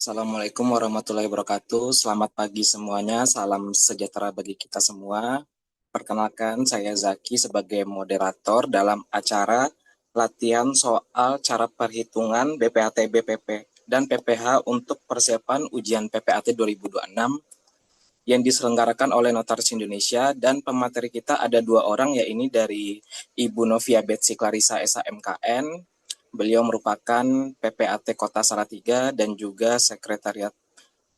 Assalamualaikum warahmatullahi wabarakatuh. Selamat pagi semuanya. Salam sejahtera bagi kita semua. Perkenalkan, saya Zaki sebagai moderator dalam acara latihan soal cara perhitungan BPAT, BPP, dan PPH untuk persiapan ujian PPAT 2026 yang diselenggarakan oleh Notaris Indonesia, dan pemateri kita ada dua orang, yaitu dari Ibu Novia Betsy Clarissa SHMKN. Beliau merupakan PPAT Kota Salatiga dan juga Sekretariat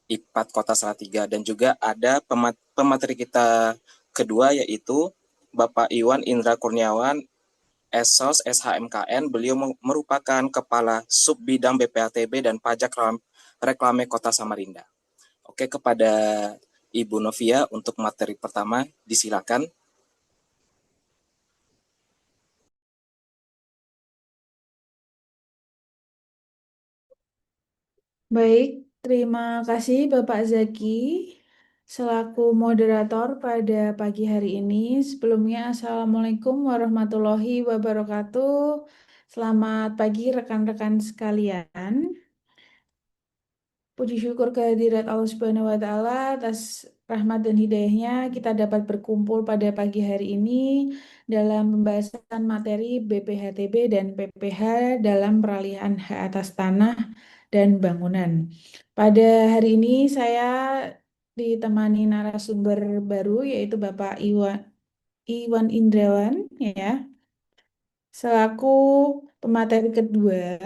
IPAT Kota Salatiga. Dan juga ada pemateri kita kedua, yaitu Bapak Iwan Indra Kurniawan SOS SHMKN. Beliau merupakan Kepala Sub Bidang BPATB dan Pajak Reklame Kota Samarinda. Oke, kepada Ibu Novia untuk materi pertama, disilakan. Baik, terima kasih Bapak Zaki selaku moderator pada pagi hari ini. Sebelumnya, Assalamualaikum warahmatullahi wabarakatuh. Selamat pagi rekan-rekan sekalian. Puji syukur kehadirat Allah Subhanahu wa Ta'ala atas rahmat dan hidayahnya kita dapat berkumpul pada pagi hari ini dalam pembahasan materi BPHTB dan PPH dalam peralihan hak atas tanah dan bangunan. Pada hari ini saya ditemani narasumber baru yaitu Bapak Iwan Indrawan ya selaku pemateri kedua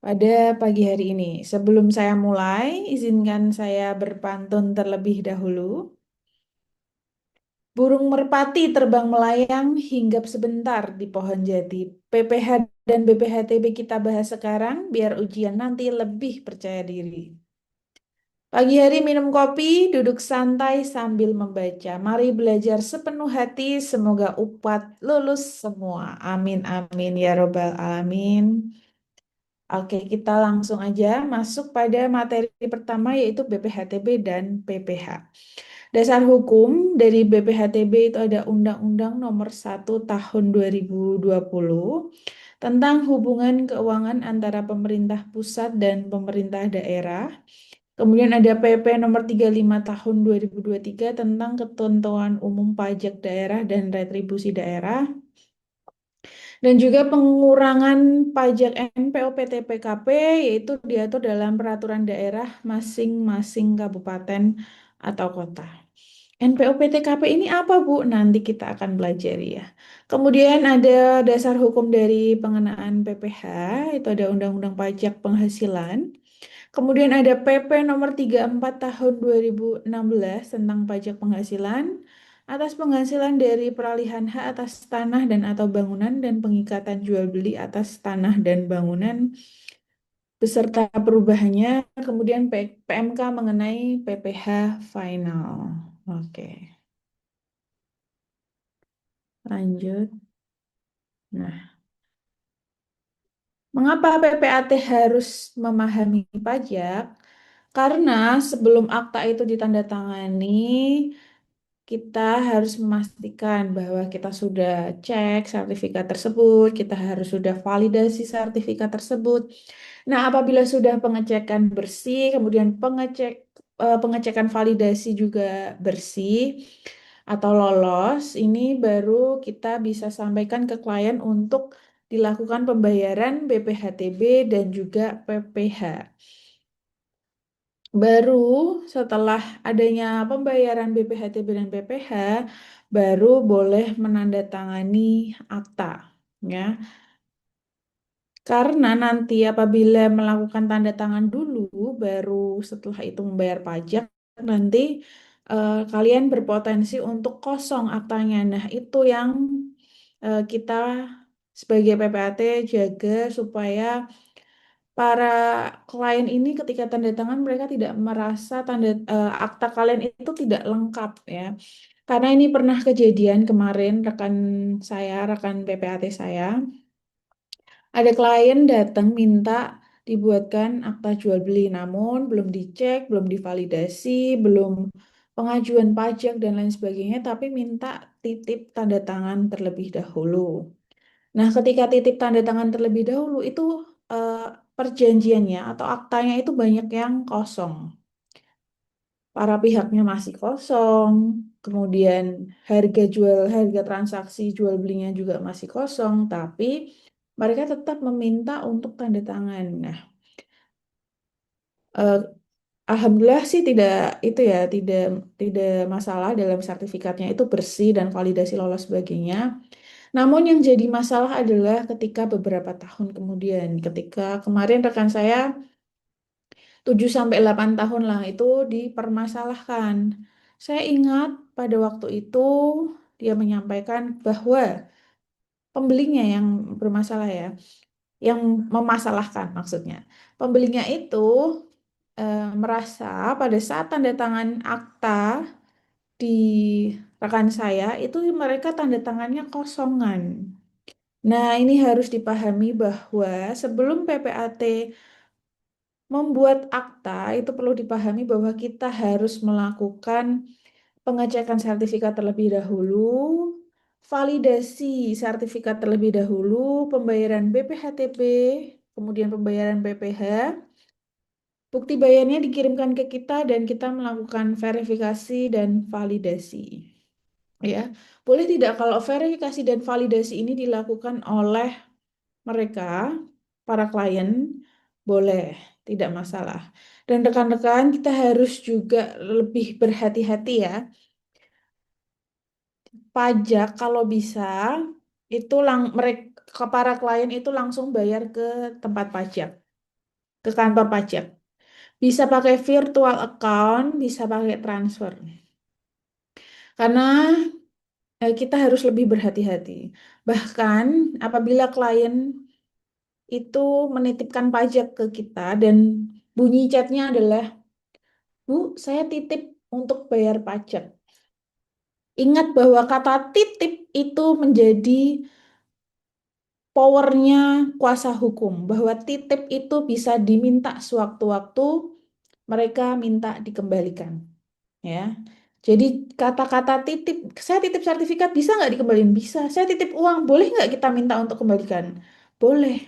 pada pagi hari ini. Sebelum saya mulai, izinkan saya berpantun terlebih dahulu. Burung merpati terbang melayang hinggap sebentar di pohon jati. PPH dan BPHTB kita bahas sekarang, biar ujian nanti lebih percaya diri. Pagi hari minum kopi, duduk santai sambil membaca. Mari belajar sepenuh hati, semoga UPAT lulus semua. Amin, amin, ya robbal alamin. Oke, kita langsung aja masuk pada materi pertama yaitu BPHTB dan PPH. Dasar hukum dari BPHTB itu ada Undang-Undang Nomor 1 Tahun 2020 tentang hubungan keuangan antara pemerintah pusat dan pemerintah daerah. Kemudian ada PP Nomor 35 Tahun 2023 tentang ketentuan umum pajak daerah dan retribusi daerah. Dan juga pengurangan pajak NPOP TPKP yaitu diatur dalam peraturan daerah masing-masing kabupaten atau kota. NPOP TKP ini apa, Bu? Nanti kita akan belajar ya. Kemudian ada dasar hukum dari pengenaan PPH, itu ada Undang-Undang Pajak Penghasilan. Kemudian ada PP nomor 34 tahun 2016 tentang pajak penghasilan atas penghasilan dari peralihan hak atas tanah dan atau bangunan dan pengikatan jual beli atas tanah dan bangunan beserta perubahannya. Kemudian PMK mengenai PPH final. Oke, lanjut. Nah, mengapa PPAT harus memahami pajak? Karena sebelum akta itu ditandatangani, kita harus memastikan bahwa kita sudah cek sertifikat tersebut, kita harus sudah validasi sertifikat tersebut. Nah, apabila sudah pengecekan bersih, kemudian pengecekan validasi juga bersih atau lolos, ini baru kita bisa sampaikan ke klien untuk dilakukan pembayaran BPHTB dan juga PPH. Baru setelah adanya pembayaran BPHTB dan PPH, baru boleh menandatangani akta, ya. Karena nanti apabila melakukan tanda tangan dulu, baru setelah itu membayar pajak, nanti kalian berpotensi untuk kosong aktanya. Nah, itu yang kita sebagai PPAT jaga supaya para klien ini ketika tanda tangan mereka tidak merasa akta kalian itu tidak lengkap ya. Karena ini pernah kejadian kemarin rekan PPAT saya, ada klien datang minta dibuatkan akta jual beli namun belum dicek, belum divalidasi, belum pengajuan pajak dan lain sebagainya, tapi minta titip tanda tangan terlebih dahulu. Nah, ketika titip tanda tangan terlebih dahulu itu eh, perjanjiannya atau aktanya itu banyak yang kosong. Para pihaknya masih kosong, kemudian harga transaksi jual belinya juga masih kosong, tapi mereka tetap meminta untuk tanda tangan. Nah, eh, alhamdulillah sih tidak itu ya, tidak masalah dalam sertifikatnya itu bersih dan validasi lolos sebagainya. Namun yang jadi masalah adalah ketika beberapa tahun kemudian, ketika kemarin rekan saya 7 sampai 8 tahun lah itu dipermasalahkan. Saya ingat pada waktu itu dia menyampaikan bahwa pembelinya yang bermasalah ya, yang memasalahkan maksudnya. Pembelinya itu merasa pada saat tanda tangan akta di rekan saya itu mereka tanda tangannya kosongan. Nah, ini harus dipahami bahwa sebelum PPAT membuat akta itu perlu dipahami bahwa kita harus melakukan pengecekan sertifikat terlebih dahulu, validasi sertifikat terlebih dahulu, pembayaran BPHTB, kemudian pembayaran BPH. Bukti bayarnya dikirimkan ke kita dan kita melakukan verifikasi dan validasi. Ya, boleh tidak kalau verifikasi dan validasi ini dilakukan oleh mereka, para klien, boleh, tidak masalah. Dan rekan-rekan, kita harus juga lebih berhati-hati ya. Pajak kalau bisa itu mereka para klien itu langsung bayar ke tempat pajak, ke kantor pajak. Bisa pakai virtual account, bisa pakai transfer. Karena kita harus lebih berhati-hati. Bahkan apabila klien itu menitipkan pajak ke kita dan bunyi chatnya adalah, Bu, saya titip untuk bayar pajak. Ingat bahwa kata titip itu menjadi powernya kuasa hukum, bahwa titip itu bisa diminta sewaktu-waktu mereka minta dikembalikan. Ya, jadi kata-kata titip, saya titip sertifikat bisa nggak dikembalikan? Bisa. Saya titip uang, boleh nggak kita minta untuk kembalikan? Boleh.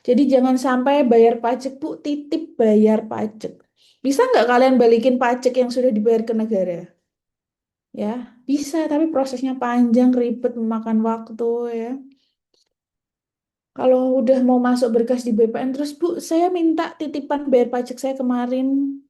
Jadi jangan sampai bayar pajak, Bu, titip bayar pajak. Bisa nggak kalian balikin pajak yang sudah dibayar ke negara? Ya, bisa, tapi prosesnya panjang, ribet, memakan waktu ya. Kalau udah mau masuk berkas di BPN, terus Bu, saya minta titipan bayar pajak saya kemarin.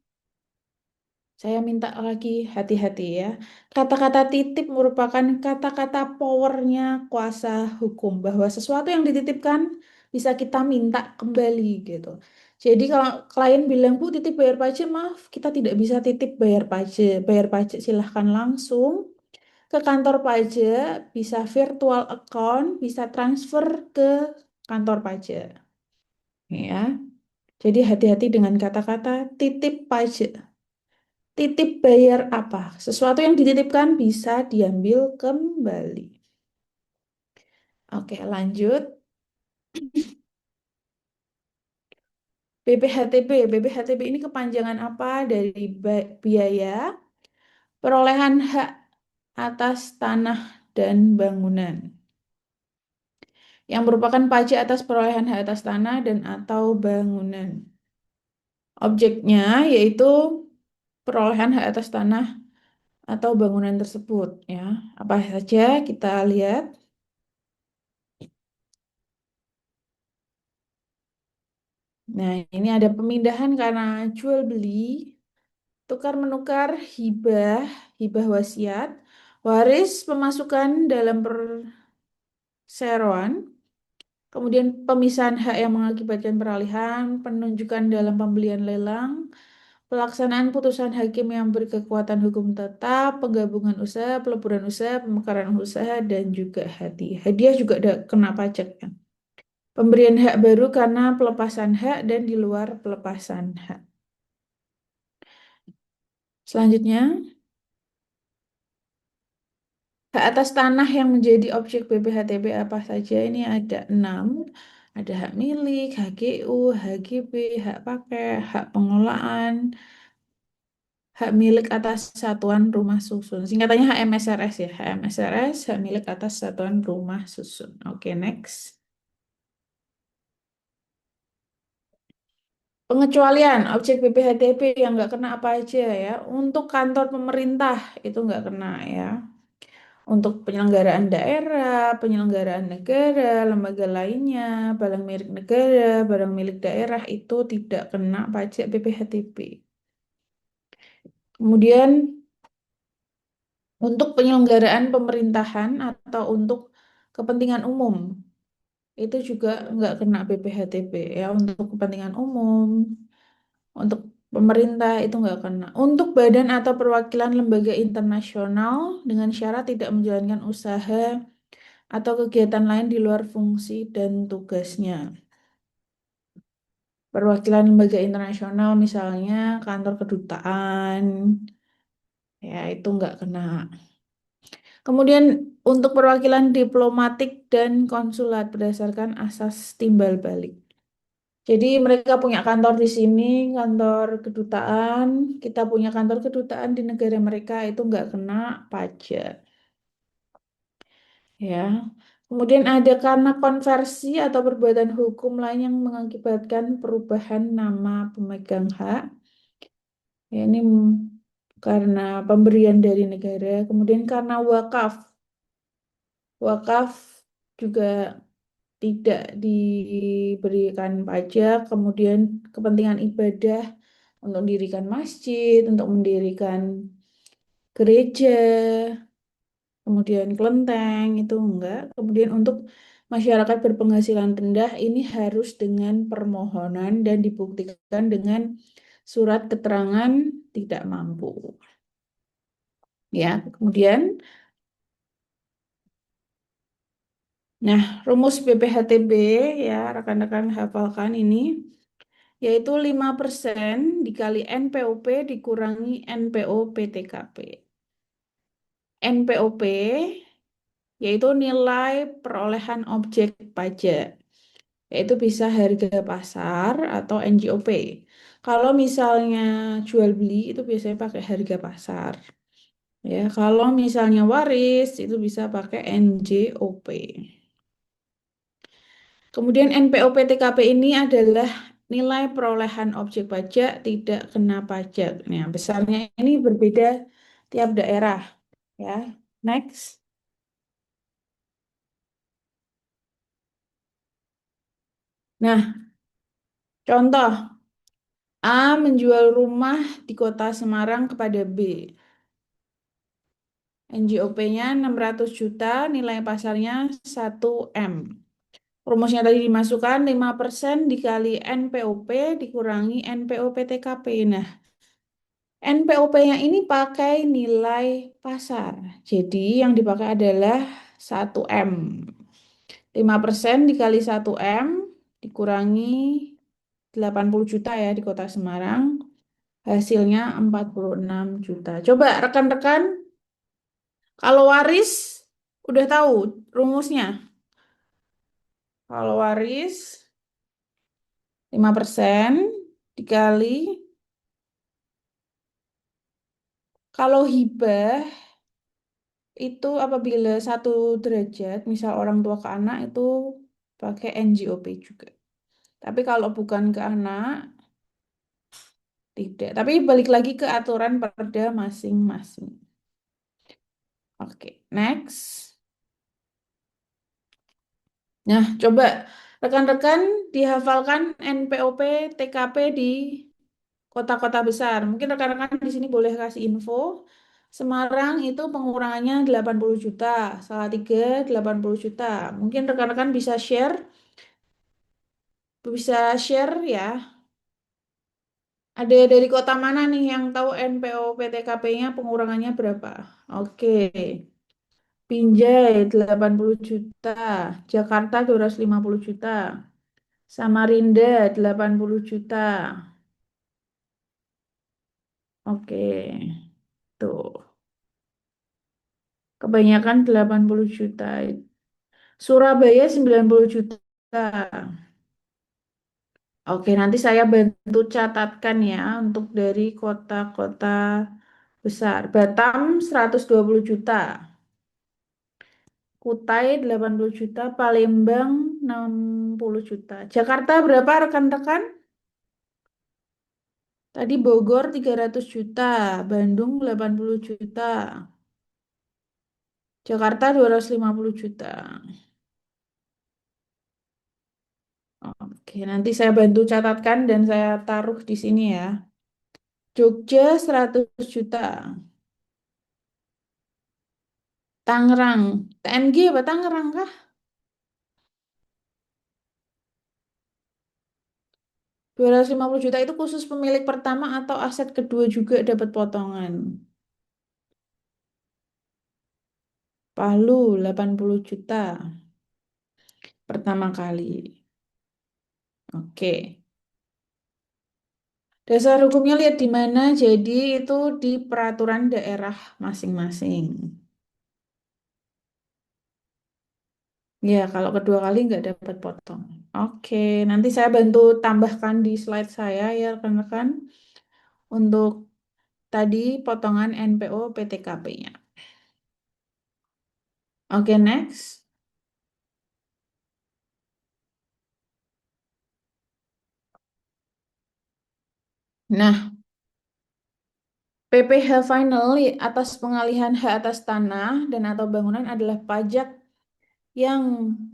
Saya minta lagi hati-hati ya. Kata-kata titip merupakan kata-kata powernya kuasa hukum bahwa sesuatu yang dititipkan bisa kita minta kembali gitu. Jadi kalau klien bilang, Bu, titip bayar pajak, maaf, kita tidak bisa titip bayar pajak. Bayar pajak silahkan langsung ke kantor pajak, bisa virtual account, bisa transfer ke kantor pajak. Ya, jadi hati-hati dengan kata-kata titip pajak. Titip bayar apa? Sesuatu yang dititipkan bisa diambil kembali. Oke, lanjut. BPHTB. BPHTB ini kepanjangan apa dari biaya perolehan hak atas tanah dan bangunan. Yang merupakan pajak atas perolehan hak atas tanah dan atau bangunan. Objeknya yaitu perolehan hak atas tanah atau bangunan tersebut ya. Apa saja kita lihat. Nah, ini ada pemindahan karena jual beli, tukar menukar, hibah, hibah wasiat, waris pemasukan dalam perseroan, kemudian pemisahan hak yang mengakibatkan peralihan, penunjukan dalam pembelian lelang, pelaksanaan putusan hakim yang berkekuatan hukum tetap, penggabungan usaha, peleburan usaha, pemekaran usaha, dan juga hadiah. Hadiah juga ada kena pajak ya. Pemberian hak baru karena pelepasan hak dan di luar pelepasan hak. Selanjutnya, hak atas tanah yang menjadi objek BPHTB apa saja? Ini ada 6. Ada hak milik, HGU, HGB, hak pakai, hak pengelolaan, hak milik atas satuan rumah susun. Singkatannya HMSRS ya. HMSRS, hak milik atas satuan rumah susun. Oke, next. Pengecualian objek BPHTB yang nggak kena apa aja ya. Untuk kantor pemerintah itu nggak kena ya. Untuk penyelenggaraan daerah, penyelenggaraan negara, lembaga lainnya, barang milik negara, barang milik daerah itu tidak kena pajak BPHTB. Kemudian untuk penyelenggaraan pemerintahan atau untuk kepentingan umum itu juga nggak kena BPHTB ya. Untuk kepentingan umum, untuk pemerintah itu nggak kena. Untuk badan atau perwakilan lembaga internasional dengan syarat tidak menjalankan usaha atau kegiatan lain di luar fungsi dan tugasnya. Perwakilan lembaga internasional misalnya kantor kedutaan, ya itu nggak kena. Kemudian untuk perwakilan diplomatik dan konsulat berdasarkan asas timbal balik. Jadi mereka punya kantor di sini, kantor kedutaan, kita punya kantor kedutaan di negara mereka itu nggak kena pajak, ya. Kemudian ada karena konversi atau perbuatan hukum lain yang mengakibatkan perubahan nama pemegang hak. Ya, ini karena pemberian dari negara. Kemudian karena wakaf. Wakaf juga tidak diberikan pajak. Kemudian kepentingan ibadah untuk mendirikan masjid, untuk mendirikan gereja, kemudian kelenteng itu enggak. Kemudian untuk masyarakat berpenghasilan rendah ini harus dengan permohonan dan dibuktikan dengan surat keterangan tidak mampu. Ya, kemudian nah rumus BPHTB ya rekan-rekan hafalkan ini yaitu 5% dikali NPOP dikurangi NPO PTKP. NPOP yaitu nilai perolehan objek pajak, yaitu bisa harga pasar atau NJOP. Kalau misalnya jual beli itu biasanya pakai harga pasar. Ya, kalau misalnya waris itu bisa pakai NJOP. Kemudian NPOP-TKP ini adalah nilai perolehan objek pajak tidak kena pajak. Nah, besarnya ini berbeda tiap daerah, ya. Next. Nah, contoh A menjual rumah di kota Semarang kepada B. NJOP-nya 600 juta, nilai pasarnya 1 M. Rumusnya tadi dimasukkan 5% dikali NPOP dikurangi NPOP-TKP. Nah, NPOP-nya ini pakai nilai pasar. Jadi yang dipakai adalah 1 M. 5% dikali 1 M dikurangi 80 juta ya di Kota Semarang. Hasilnya 46 juta. Coba rekan-rekan, kalau waris udah tahu rumusnya. Kalau waris 5% dikali, kalau hibah itu apabila 1 derajat, misal orang tua ke anak itu pakai NJOP juga. Tapi kalau bukan ke anak, tidak. Tapi balik lagi ke aturan perda masing-masing. Oke, next. Nah, coba rekan-rekan dihafalkan NPOP TKP di kota-kota besar. Mungkin rekan-rekan di sini boleh kasih info. Semarang itu pengurangannya 80 juta, Salatiga 80 juta. Mungkin rekan-rekan bisa share ya. Ada dari kota mana nih yang tahu NPO PTKP-nya pengurangannya berapa? Oke. Binjai 80 juta, Jakarta 250 juta, Samarinda 80 juta. Oke. Tuh. Kebanyakan 80 juta. Surabaya 90 juta. Oke, nanti saya bantu catatkan ya untuk dari kota-kota besar. Batam 120 juta, Kutai 80 juta, Palembang 60 juta. Jakarta berapa rekan-rekan? Tadi Bogor 300 juta, Bandung 80 juta, Jakarta 250 juta. Oke, nanti saya bantu catatkan dan saya taruh di sini ya. Jogja 100 juta, Tangerang, TNG apa Tangerang kah? 250 juta itu khusus pemilik pertama atau aset kedua juga dapat potongan. Palu 80 juta pertama kali. Oke. Dasar hukumnya lihat di mana. Jadi itu di peraturan daerah masing-masing. Ya, kalau kedua kali nggak dapat potong. Oke, nanti saya bantu tambahkan di slide saya ya rekan-rekan untuk tadi potongan NPO PTKP-nya. Oke, next. Nah, PPh final atas pengalihan hak atas tanah dan atau bangunan adalah pajak yang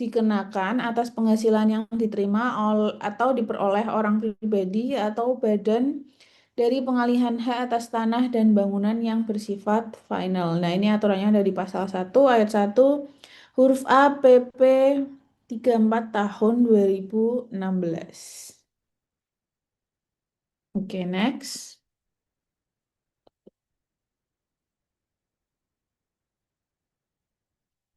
dikenakan atas penghasilan yang diterima atau diperoleh orang pribadi atau badan dari pengalihan hak atas tanah dan bangunan yang bersifat final. Nah, ini aturannya ada di pasal 1 ayat 1 huruf A PP 34 tahun 2016. Oke, next.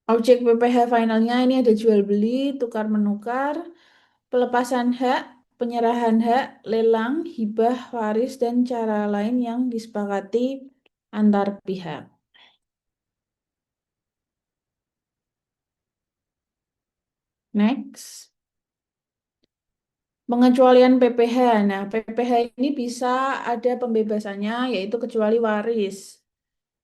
Objek PPh finalnya ini ada jual beli, tukar menukar, pelepasan hak, penyerahan hak, lelang, hibah, waris, dan cara lain yang disepakati antar pihak. Next. Pengecualian PPh. Nah, PPh ini bisa ada pembebasannya, yaitu kecuali waris.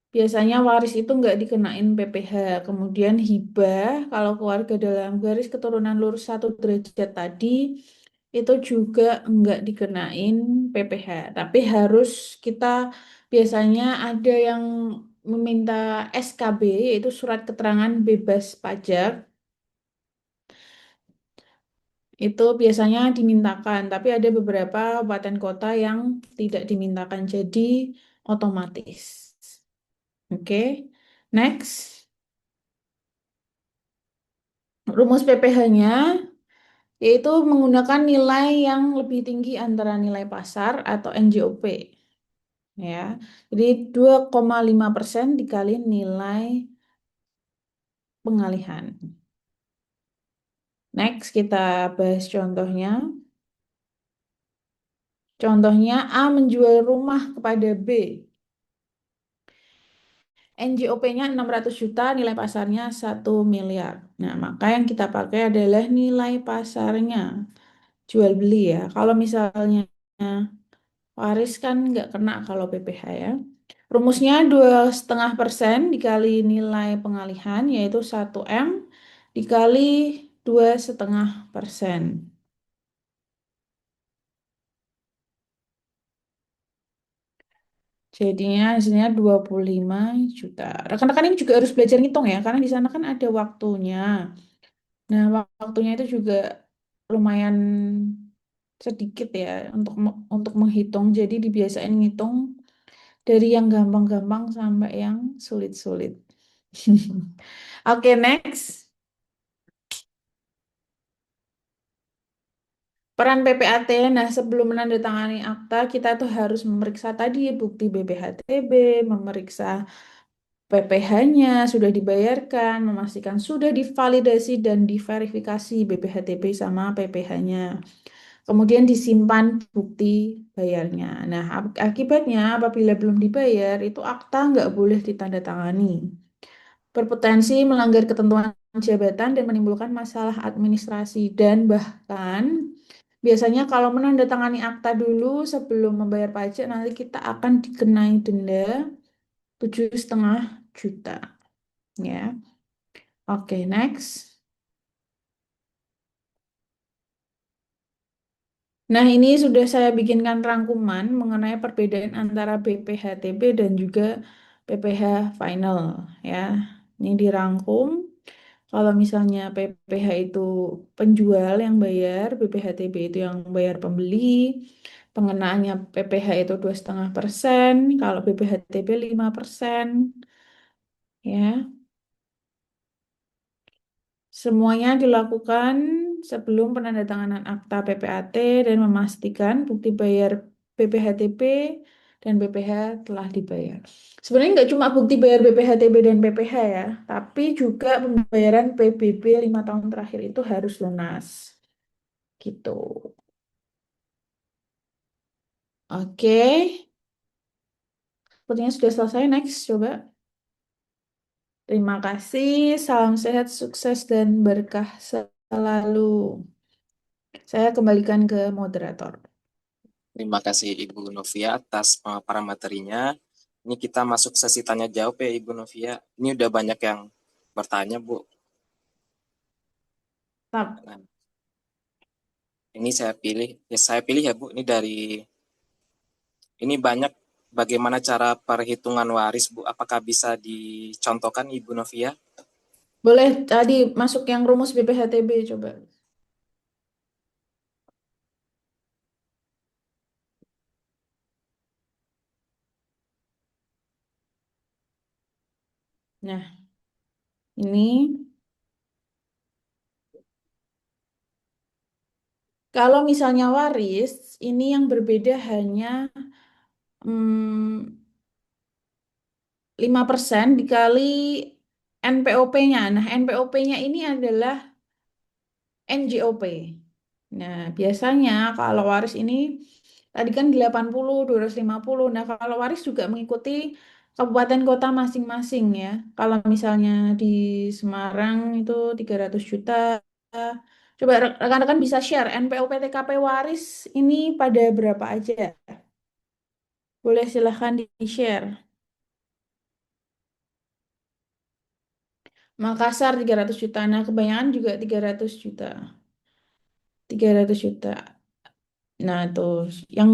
Biasanya waris itu nggak dikenain PPh. Kemudian hibah, kalau keluarga dalam garis keturunan lurus 1 derajat tadi, itu juga nggak dikenain PPh. Tapi harus kita biasanya ada yang meminta SKB, yaitu surat keterangan bebas pajak. Itu biasanya dimintakan, tapi ada beberapa kabupaten kota yang tidak dimintakan, jadi otomatis. Oke, next. Rumus PPh-nya yaitu menggunakan nilai yang lebih tinggi antara nilai pasar atau NJOP. Ya, jadi 2,5% dikali nilai pengalihan. Next, kita bahas contohnya. Contohnya A menjual rumah kepada B. NJOP-nya 600 juta, nilai pasarnya 1 miliar. Nah, maka yang kita pakai adalah nilai pasarnya. Jual beli ya. Kalau misalnya waris kan nggak kena kalau PPh ya. Rumusnya 2,5% dikali nilai pengalihan, yaitu 1 M dikali 2,5%. Jadinya hasilnya 25 juta. Rekan-rekan ini juga harus belajar ngitung ya, karena di sana kan ada waktunya. Nah, waktunya itu juga lumayan sedikit ya untuk menghitung. Jadi dibiasain ngitung dari yang gampang-gampang sampai yang sulit-sulit. Oke, next. Peran PPAT. Nah, sebelum menandatangani akta, kita tuh harus memeriksa tadi bukti BPHTB, memeriksa PPh-nya sudah dibayarkan, memastikan sudah divalidasi dan diverifikasi BPHTB sama PPh-nya. Kemudian disimpan bukti bayarnya. Nah, akibatnya apabila belum dibayar, itu akta nggak boleh ditandatangani. Berpotensi melanggar ketentuan jabatan dan menimbulkan masalah administrasi dan bahkan Biasanya kalau menandatangani akta dulu sebelum membayar pajak, nanti kita akan dikenai denda 7,5 juta. Ya, oke, next. Nah, ini sudah saya bikinkan rangkuman mengenai perbedaan antara BPHTB dan juga PPh final ya. Ini dirangkum. Kalau misalnya PPh itu penjual yang bayar, BPHTB itu yang bayar pembeli. Pengenaannya PPh itu 2,5%, kalau BPHTB 5%. Ya, semuanya dilakukan sebelum penandatanganan akta PPAT dan memastikan bukti bayar BPHTB dan BPh telah dibayar. Sebenarnya nggak cuma bukti bayar BPHTB dan BPh ya, tapi juga pembayaran PBB 5 tahun terakhir itu harus lunas. Gitu. Oke, sepertinya sudah selesai. Next, coba. Terima kasih. Salam sehat, sukses, dan berkah selalu. Saya kembalikan ke moderator. Terima kasih Ibu Novia atas pemaparan materinya. Ini kita masuk sesi tanya jawab ya Ibu Novia. Ini udah banyak yang bertanya Bu. Tap. Nah, ini saya pilih ya Bu. Ini banyak bagaimana cara perhitungan waris Bu. Apakah bisa dicontohkan Ibu Novia? Boleh tadi masuk yang rumus BPHTB coba. Nah, ini kalau misalnya waris, ini yang berbeda hanya 5% dikali NPOP-nya. Nah, NPOP-nya ini adalah NJOP. Nah, biasanya kalau waris ini tadi kan 80, 250. Nah, kalau waris juga mengikuti kabupaten kota masing-masing ya. Kalau misalnya di Semarang itu 300 juta. Coba rekan-rekan bisa share NPOP TKP waris ini pada berapa aja? Boleh silahkan di-share. Makassar 300 juta. Nah, kebanyakan juga 300 juta. 300 juta. Nah, tuh yang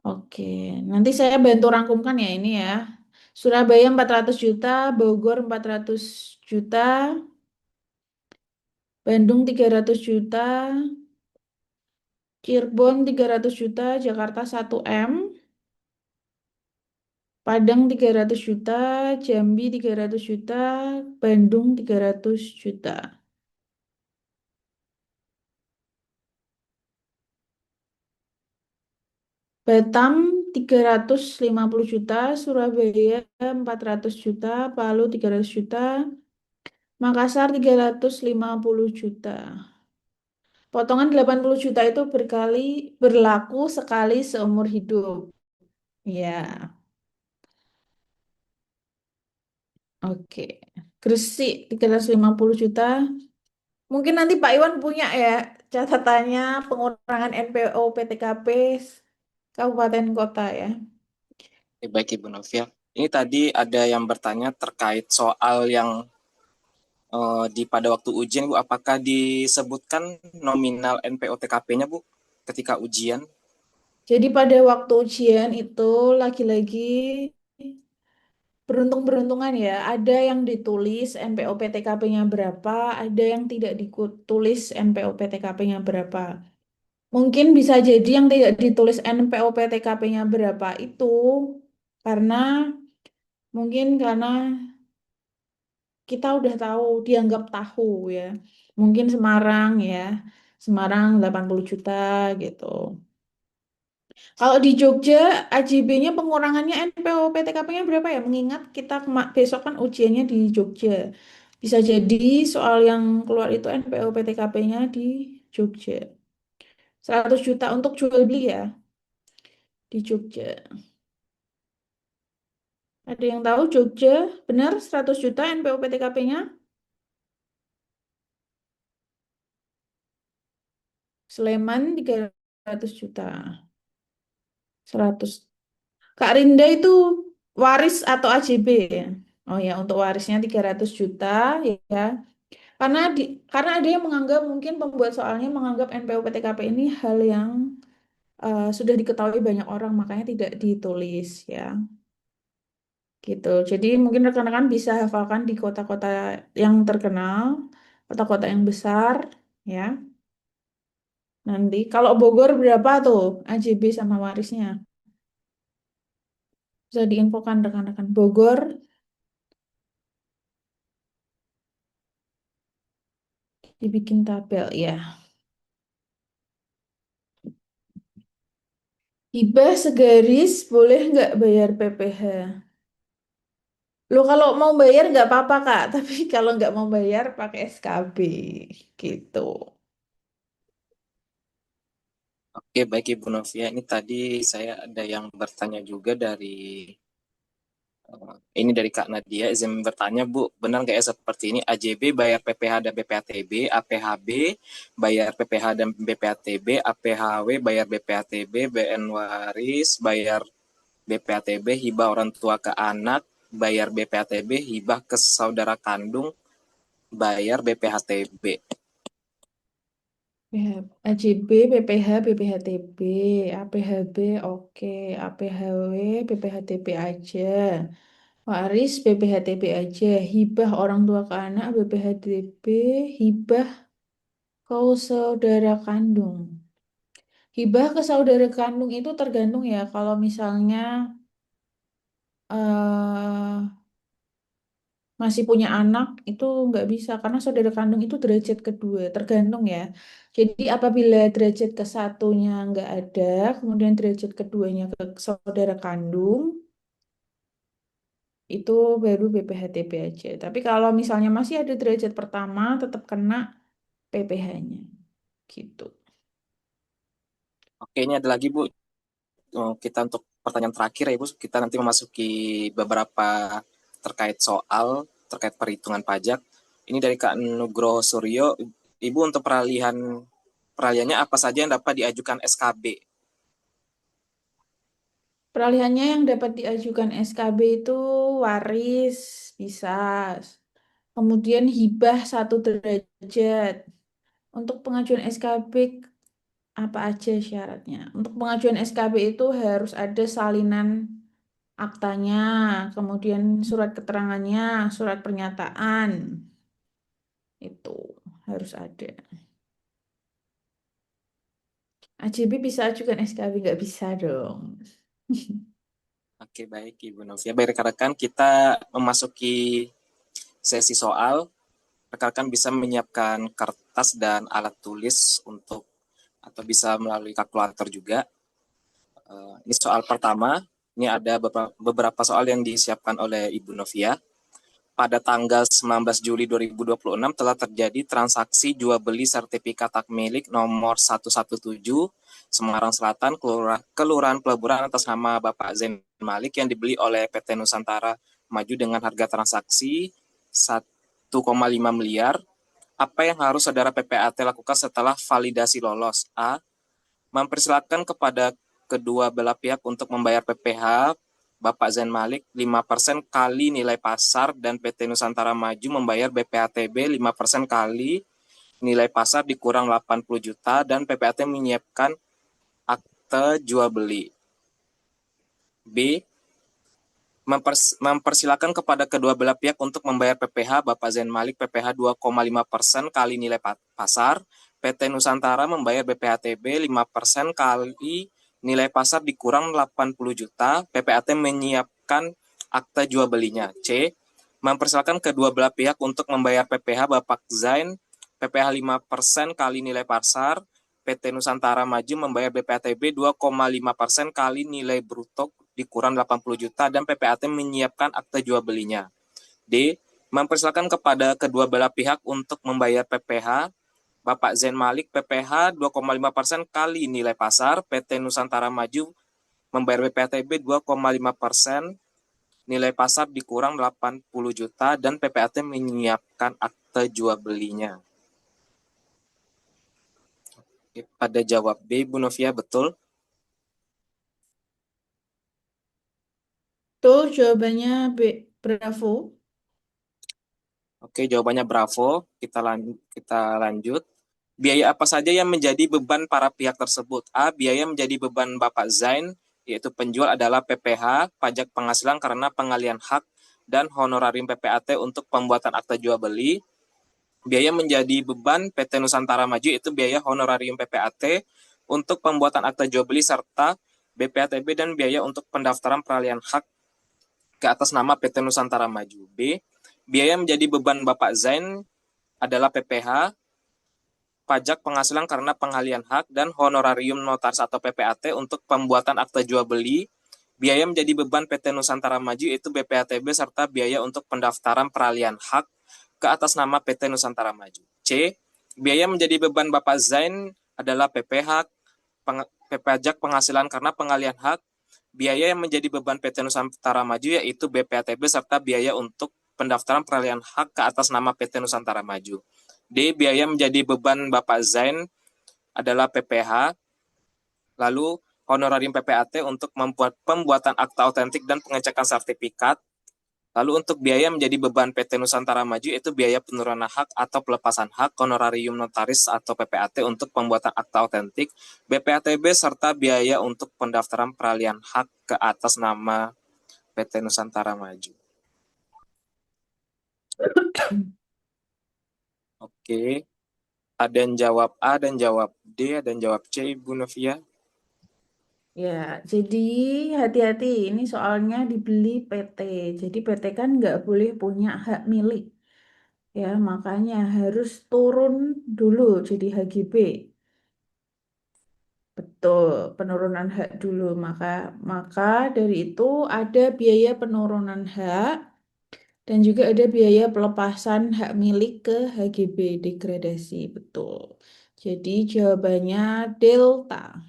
oke. Nanti saya bantu rangkumkan ya ini ya. Surabaya 400 juta, Bogor 400 juta, Bandung 300 juta, Cirebon 300 juta, Jakarta 1 M, Padang 300 juta, Jambi 300 juta, Bandung 300 juta. Batam 350 juta, Surabaya 400 juta, Palu 300 juta, Makassar 350 juta. Potongan 80 juta itu berlaku sekali seumur hidup. Ya, oke. Gresik 350 juta. Mungkin nanti Pak Iwan punya ya catatannya pengurangan NPO PTKP kabupaten kota ya. Baik Ibu Novia. Ini tadi ada yang bertanya terkait soal yang pada waktu ujian Bu, apakah disebutkan nominal NPO TKP-nya Bu ketika ujian? Jadi pada waktu ujian itu lagi-lagi beruntung-beruntungan ya. Ada yang ditulis NPO PTKP-nya berapa, ada yang tidak ditulis NPO PTKP-nya berapa. Mungkin bisa jadi yang tidak ditulis NPO PTKP-nya berapa itu karena mungkin karena kita udah tahu dianggap tahu ya. Mungkin Semarang ya. Semarang 80 juta gitu. Kalau di Jogja AJB-nya pengurangannya NPO PTKP-nya berapa ya? Mengingat kita besok kan ujiannya di Jogja. Bisa jadi soal yang keluar itu NPO PTKP-nya di Jogja. 100 juta untuk jual beli ya di Jogja. Ada yang tahu Jogja benar 100 juta NPO PTKP-nya? Sleman 300 juta. 100. Kak Rinda itu waris atau AJB ya? Oh ya, untuk warisnya 300 juta ya. Karena karena ada yang menganggap mungkin pembuat soalnya menganggap NPWP PTKP ini hal yang sudah diketahui banyak orang, makanya tidak ditulis ya. Gitu. Jadi mungkin rekan-rekan bisa hafalkan di kota-kota yang terkenal, kota-kota yang besar ya. Nanti kalau Bogor berapa tuh AJB sama warisnya? Bisa diinfokan rekan-rekan. Bogor dibikin tabel ya. Hibah segaris boleh nggak bayar PPh? Lo kalau mau bayar nggak apa-apa Kak, tapi kalau nggak mau bayar pakai SKB gitu. Oke, baik Ibu Novia. Ini tadi saya ada yang bertanya juga ini dari Kak Nadia, izin bertanya Bu, benar nggak ya seperti ini? AJB bayar PPh dan BPHTB, APHB bayar PPh dan BPHTB, APHW bayar BPHTB, BN Waris bayar BPHTB, hibah orang tua ke anak bayar BPHTB, hibah ke saudara kandung bayar BPHTB. AJB, BPH, BPHTB, APHB, oke, APHW, BPHTB aja. Waris, BPHTB aja. Hibah orang tua ke anak, BPHTB, hibah ke saudara kandung. Hibah ke saudara kandung itu tergantung ya. Kalau misalnya eh masih punya anak itu nggak bisa karena saudara kandung itu derajat kedua tergantung ya. Jadi apabila derajat ke satunya nggak ada, kemudian derajat keduanya ke saudara kandung itu baru BPHTB aja. Tapi kalau misalnya masih ada derajat pertama tetap kena PPh-nya gitu. Oke, ini ada lagi Bu. Kita untuk pertanyaan terakhir ya Ibu, kita nanti memasuki beberapa terkait perhitungan pajak. Ini dari Kak Nugroho Suryo. Ibu, untuk peralihannya apa saja yang dapat diajukan SKB? Peralihannya yang dapat diajukan SKB itu waris bisa. Kemudian hibah 1 derajat. Untuk pengajuan SKB apa aja syaratnya? Untuk pengajuan SKB itu harus ada salinan aktanya, kemudian surat keterangannya, surat pernyataan. Itu harus ada. AJB bisa ajukan SKB, nggak bisa dong. Oke, baik Ibu Novia. Baik rekan-rekan, kita memasuki sesi soal. Rekan-rekan bisa menyiapkan kertas dan alat tulis atau bisa melalui kalkulator juga. Ini soal pertama. Ini ada beberapa soal yang disiapkan oleh Ibu Novia. Pada tanggal 19 Juli 2026 telah terjadi transaksi jual beli sertifikat hak milik nomor 117 Semarang Selatan, Kelurahan Peleburan atas nama Bapak Zain Malik yang dibeli oleh PT Nusantara Maju dengan harga transaksi 1,5 miliar. Apa yang harus saudara PPAT lakukan setelah validasi lolos? A. Mempersilakan kepada kedua belah pihak untuk membayar PPh Bapak Zain Malik 5% kali nilai pasar dan PT Nusantara Maju membayar BPHTB 5% kali nilai pasar dikurang 80 juta dan PPAT menyiapkan akte jual beli. B. Mempersilakan kepada kedua belah pihak untuk membayar PPh Bapak Zain Malik PPh 2,5% kali nilai pasar, PT Nusantara membayar BPHTB 5% kali nilai pasar dikurang 80 juta, PPAT menyiapkan akta jual belinya. C. Mempersilakan kedua belah pihak untuk membayar PPh Bapak Zain PPh 5% kali nilai pasar, PT Nusantara Maju membayar BPHTB 2,5% kali nilai bruto dikurang 80 juta dan PPAT menyiapkan akte jual belinya. D. Mempersilakan kepada kedua belah pihak untuk membayar PPh Bapak Zain Malik PPh 2,5% kali nilai pasar, PT Nusantara Maju membayar BPHTB 2,5% nilai pasar dikurang 80 juta dan PPAT menyiapkan akte jual belinya. Oke, pada jawab B, Bu Novia, betul. Tuh jawabannya B. Bravo. Oke, jawabannya bravo. Kita lanjut. Biaya apa saja yang menjadi beban para pihak tersebut? A. Biaya menjadi beban Bapak Zain, yaitu penjual adalah PPh, pajak penghasilan karena pengalian hak, dan honorarium PPAT untuk pembuatan akta jual beli. Biaya menjadi beban PT Nusantara Maju itu biaya honorarium PPAT untuk pembuatan akta jual beli serta BPATB dan biaya untuk pendaftaran peralihan hak ke atas nama PT Nusantara Maju. B. Biaya menjadi beban Bapak Zain adalah PPh, pajak penghasilan karena pengalian hak, dan honorarium notaris atau PPAT untuk pembuatan akta jual beli. Biaya menjadi beban PT Nusantara Maju itu BPATB serta biaya untuk pendaftaran peralihan hak ke atas nama PT Nusantara Maju. C. Biaya menjadi beban Bapak Zain adalah PPh, pajak penghasilan karena pengalian hak. Biaya yang menjadi beban PT Nusantara Maju yaitu BPATB serta biaya untuk pendaftaran peralihan hak ke atas nama PT Nusantara Maju. D. Biaya menjadi beban Bapak Zain adalah PPh, lalu honorarium PPAT untuk membuat pembuatan akta otentik dan pengecekan sertifikat. Lalu untuk biaya menjadi beban PT Nusantara Maju itu biaya penurunan hak atau pelepasan hak, honorarium notaris atau PPAT untuk pembuatan akta otentik, BPATB serta biaya untuk pendaftaran peralihan hak ke atas nama PT Nusantara Maju. Oke, ada yang jawab A dan jawab D, ada yang jawab C, Ibu Novia. Ya, jadi hati-hati. Ini soalnya dibeli PT. Jadi PT kan nggak boleh punya hak milik. Ya, makanya harus turun dulu jadi HGB. Betul, penurunan hak dulu. Maka dari itu ada biaya penurunan hak dan juga ada biaya pelepasan hak milik ke HGB degradasi. Betul. Jadi jawabannya delta.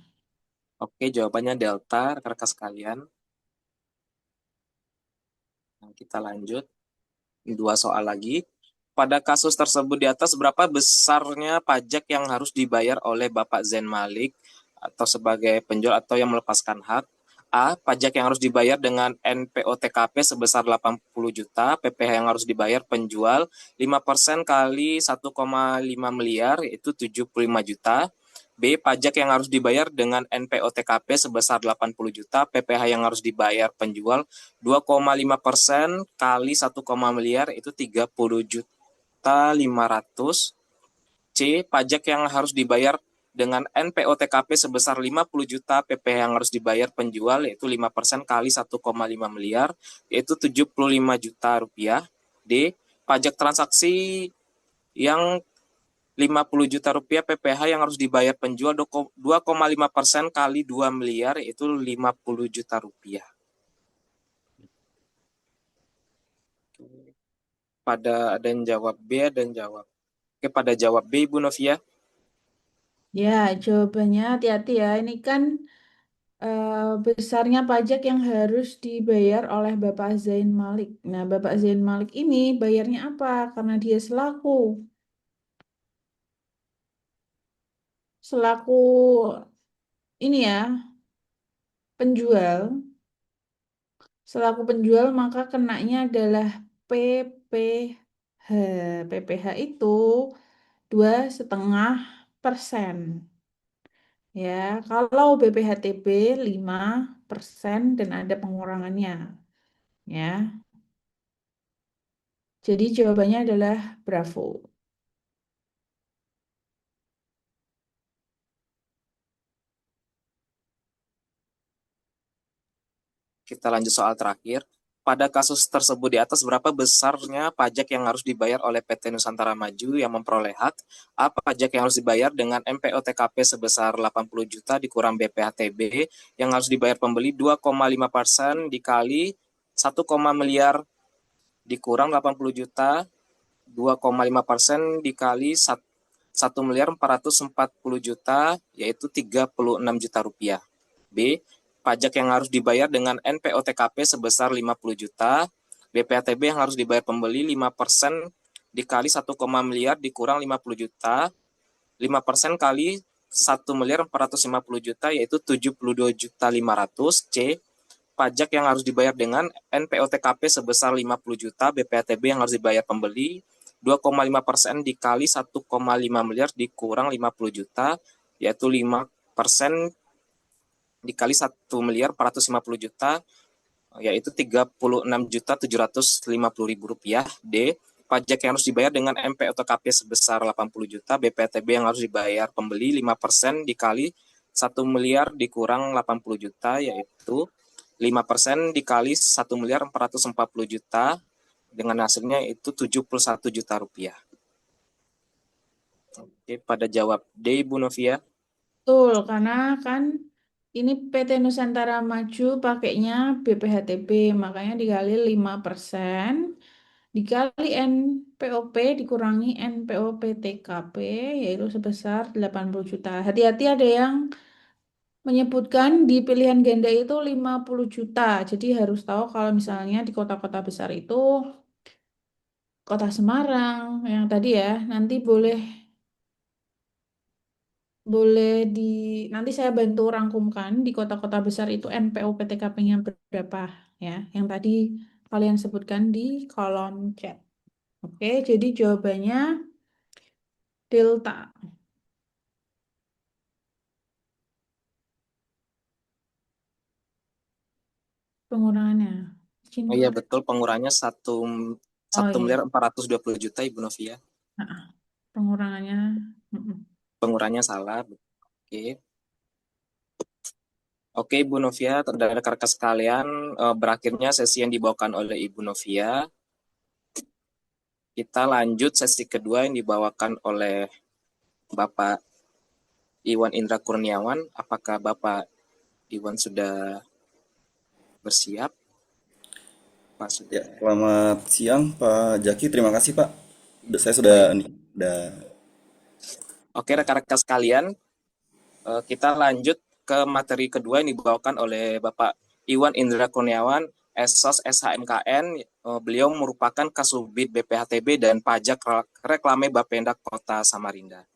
Oke, jawabannya delta, rekan-rekan sekalian. Nah, kita lanjut. Dua soal lagi. Pada kasus tersebut di atas, berapa besarnya pajak yang harus dibayar oleh Bapak Zain Malik atau sebagai penjual atau yang melepaskan hak? A. Pajak yang harus dibayar dengan NPOTKP sebesar 80 juta, PPh yang harus dibayar penjual 5% kali 1,5 miliar, yaitu 75 juta. B. Pajak yang harus dibayar dengan NPOTKP sebesar 80 juta, PPh yang harus dibayar penjual 2,5% kali 1, miliar, itu 30 juta 500. C. Pajak yang harus dibayar dengan NPOTKP sebesar 50 juta, PPh yang harus dibayar penjual yaitu 5% kali 1,5 miliar, yaitu 75 juta rupiah. D. Pajak transaksi yang 50 juta rupiah, PPh yang harus dibayar penjual 2,5% kali 2 miliar, yaitu 50 juta rupiah. Ada yang jawab B, ada yang jawab. Oke, pada jawab B, Ibu Novia. Ya, jawabannya hati-hati ya. Ini kan besarnya pajak yang harus dibayar oleh Bapak Zain Malik. Nah, Bapak Zain Malik ini bayarnya apa? Karena dia selaku ini ya, penjual. Selaku penjual maka kenanya adalah PPh. PPh itu 2,5%. Ya, kalau BPHTB 5% dan ada pengurangannya. Ya, jadi jawabannya adalah Bravo. Kita lanjut soal terakhir. Pada kasus tersebut di atas, berapa besarnya pajak yang harus dibayar oleh PT Nusantara Maju yang memperoleh hak? A. Pajak yang harus dibayar dengan MPOTKP sebesar 80 juta dikurang BPHTB yang harus dibayar pembeli 2,5% dikali 1, miliar dikurang 80 juta, 2,5% dikali 1 miliar 440 juta, yaitu 36 juta rupiah. B. Pajak yang harus dibayar dengan NPOTKP sebesar 50 juta, BPATB yang harus dibayar pembeli 5% dikali 1, miliar dikurang 50 juta, 5% kali 1.450.000.000 yaitu 72.500.000. C. Pajak yang harus dibayar dengan NPOTKP sebesar 50 juta, BPHTB yang harus dibayar pembeli 2,5% dikali 1,5 miliar dikurang 50 juta, yaitu 5% dikali 1.450.000.000, yaitu 36.750.000 rupiah. D. Pajak yang harus dibayar dengan MPOTKP sebesar 80 juta, BPHTB yang harus dibayar pembeli 5% dikali 1 miliar dikurang 80 juta, yaitu 5% dikali 1.440.000.000, dengan hasilnya itu 71 juta rupiah. Oke, pada jawab D, Ibu Novia. Betul, karena kan ini PT Nusantara Maju pakainya BPHTB, makanya dikali 5%, dikali NPOP dikurangi NPOP-TKP, yaitu sebesar 80 juta. Hati-hati ada yang menyebutkan di pilihan ganda itu 50 juta. Jadi harus tahu kalau misalnya di kota-kota besar itu, Kota Semarang, yang tadi ya, nanti boleh boleh di nanti saya bantu rangkumkan di kota-kota besar itu NPO PTKP-nya berapa ya. Yang tadi kalian sebutkan di kolom chat. Oke, jadi jawabannya delta pengurangannya. Izin Oh iya, Pak. betul, pengurangannya Oh satu iya, miliar 420 juta, Ibu Novia. nah, pengurangannya. Mm-mm. Pengurangannya salah. Oke. Oke, Ibu Novia dan rekan-rekan sekalian, berakhirnya sesi yang dibawakan oleh Ibu Novia. Kita lanjut sesi kedua yang dibawakan oleh Bapak Iwan Indra Kurniawan. Apakah Bapak Iwan sudah bersiap? Pak Ya, sudah. selamat siang Pak Jaki. Terima kasih Pak. Saya sudah Oh ya. nih, udah. Oke, rekan-rekan sekalian, kita lanjut ke materi kedua yang dibawakan oleh Bapak Iwan Indra Kurniawan, Esos SHMKN. Beliau merupakan Kasubdit BPHTB dan Pajak Reklame Bapenda Kota Samarinda.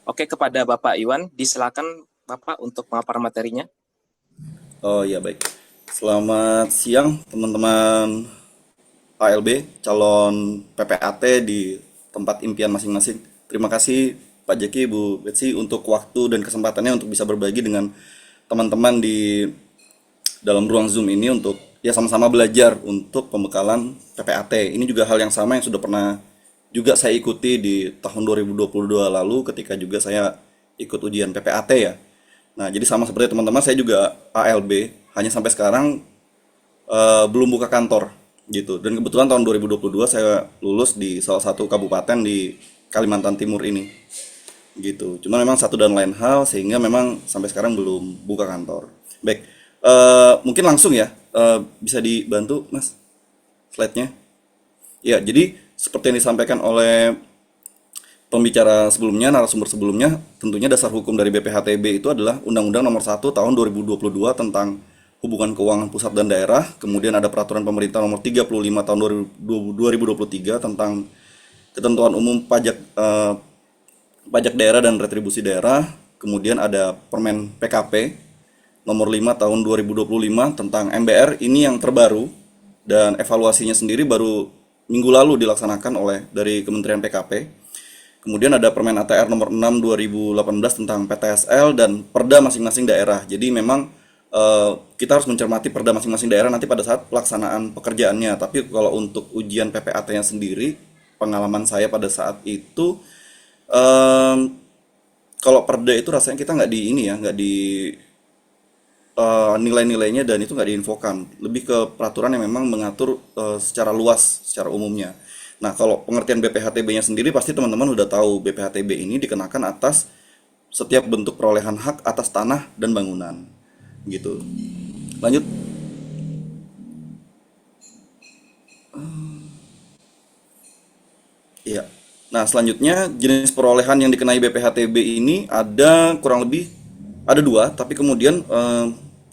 Oke, kepada Bapak Iwan, disilakan Bapak untuk memaparkan materinya. Oh ya baik. Selamat siang teman-teman ALB, calon PPAT di tempat impian masing-masing. Terima kasih Pak Jaki, Bu Betsy untuk waktu dan kesempatannya untuk bisa berbagi dengan teman-teman di dalam ruang Zoom ini untuk ya sama-sama belajar untuk pembekalan PPAT. Ini juga hal yang sama yang sudah pernah juga saya ikuti di tahun 2022 lalu ketika juga saya ikut ujian PPAT ya. Nah, jadi sama seperti teman-teman saya juga ALB, hanya sampai sekarang belum buka kantor gitu. Dan kebetulan tahun 2022 saya lulus di salah satu kabupaten di Kalimantan Timur ini gitu. Cuma memang satu dan lain hal sehingga memang sampai sekarang belum buka kantor. Baik, mungkin langsung ya, bisa dibantu Mas slide-nya. Ya, jadi seperti yang disampaikan oleh pembicara sebelumnya, narasumber sebelumnya, tentunya dasar hukum dari BPHTB itu adalah Undang-Undang Nomor 1 Tahun 2022 tentang Hubungan Keuangan Pusat dan Daerah, kemudian ada Peraturan Pemerintah Nomor 35 Tahun 2023 tentang ketentuan umum pajak pajak daerah dan retribusi daerah, kemudian ada Permen PKP Nomor 5 Tahun 2025 tentang MBR, ini yang terbaru dan evaluasinya sendiri baru minggu lalu dilaksanakan oleh dari Kementerian PKP. Kemudian ada Permen ATR nomor 6 2018 tentang PTSL dan Perda masing-masing daerah. Jadi memang kita harus mencermati Perda masing-masing daerah nanti pada saat pelaksanaan pekerjaannya. Tapi kalau untuk ujian PPAT-nya sendiri, pengalaman saya pada saat itu em, kalau Perda itu rasanya kita nggak di ini ya, nggak di nilai-nilainya dan itu nggak diinfokan. Lebih ke peraturan yang memang mengatur secara luas, secara umumnya. Nah, kalau pengertian BPHTB-nya sendiri pasti teman-teman udah tahu BPHTB ini dikenakan atas setiap bentuk perolehan hak atas tanah dan bangunan. Gitu. Lanjut. Iya. Nah, selanjutnya jenis perolehan yang dikenai BPHTB ini ada kurang lebih ada dua, tapi kemudian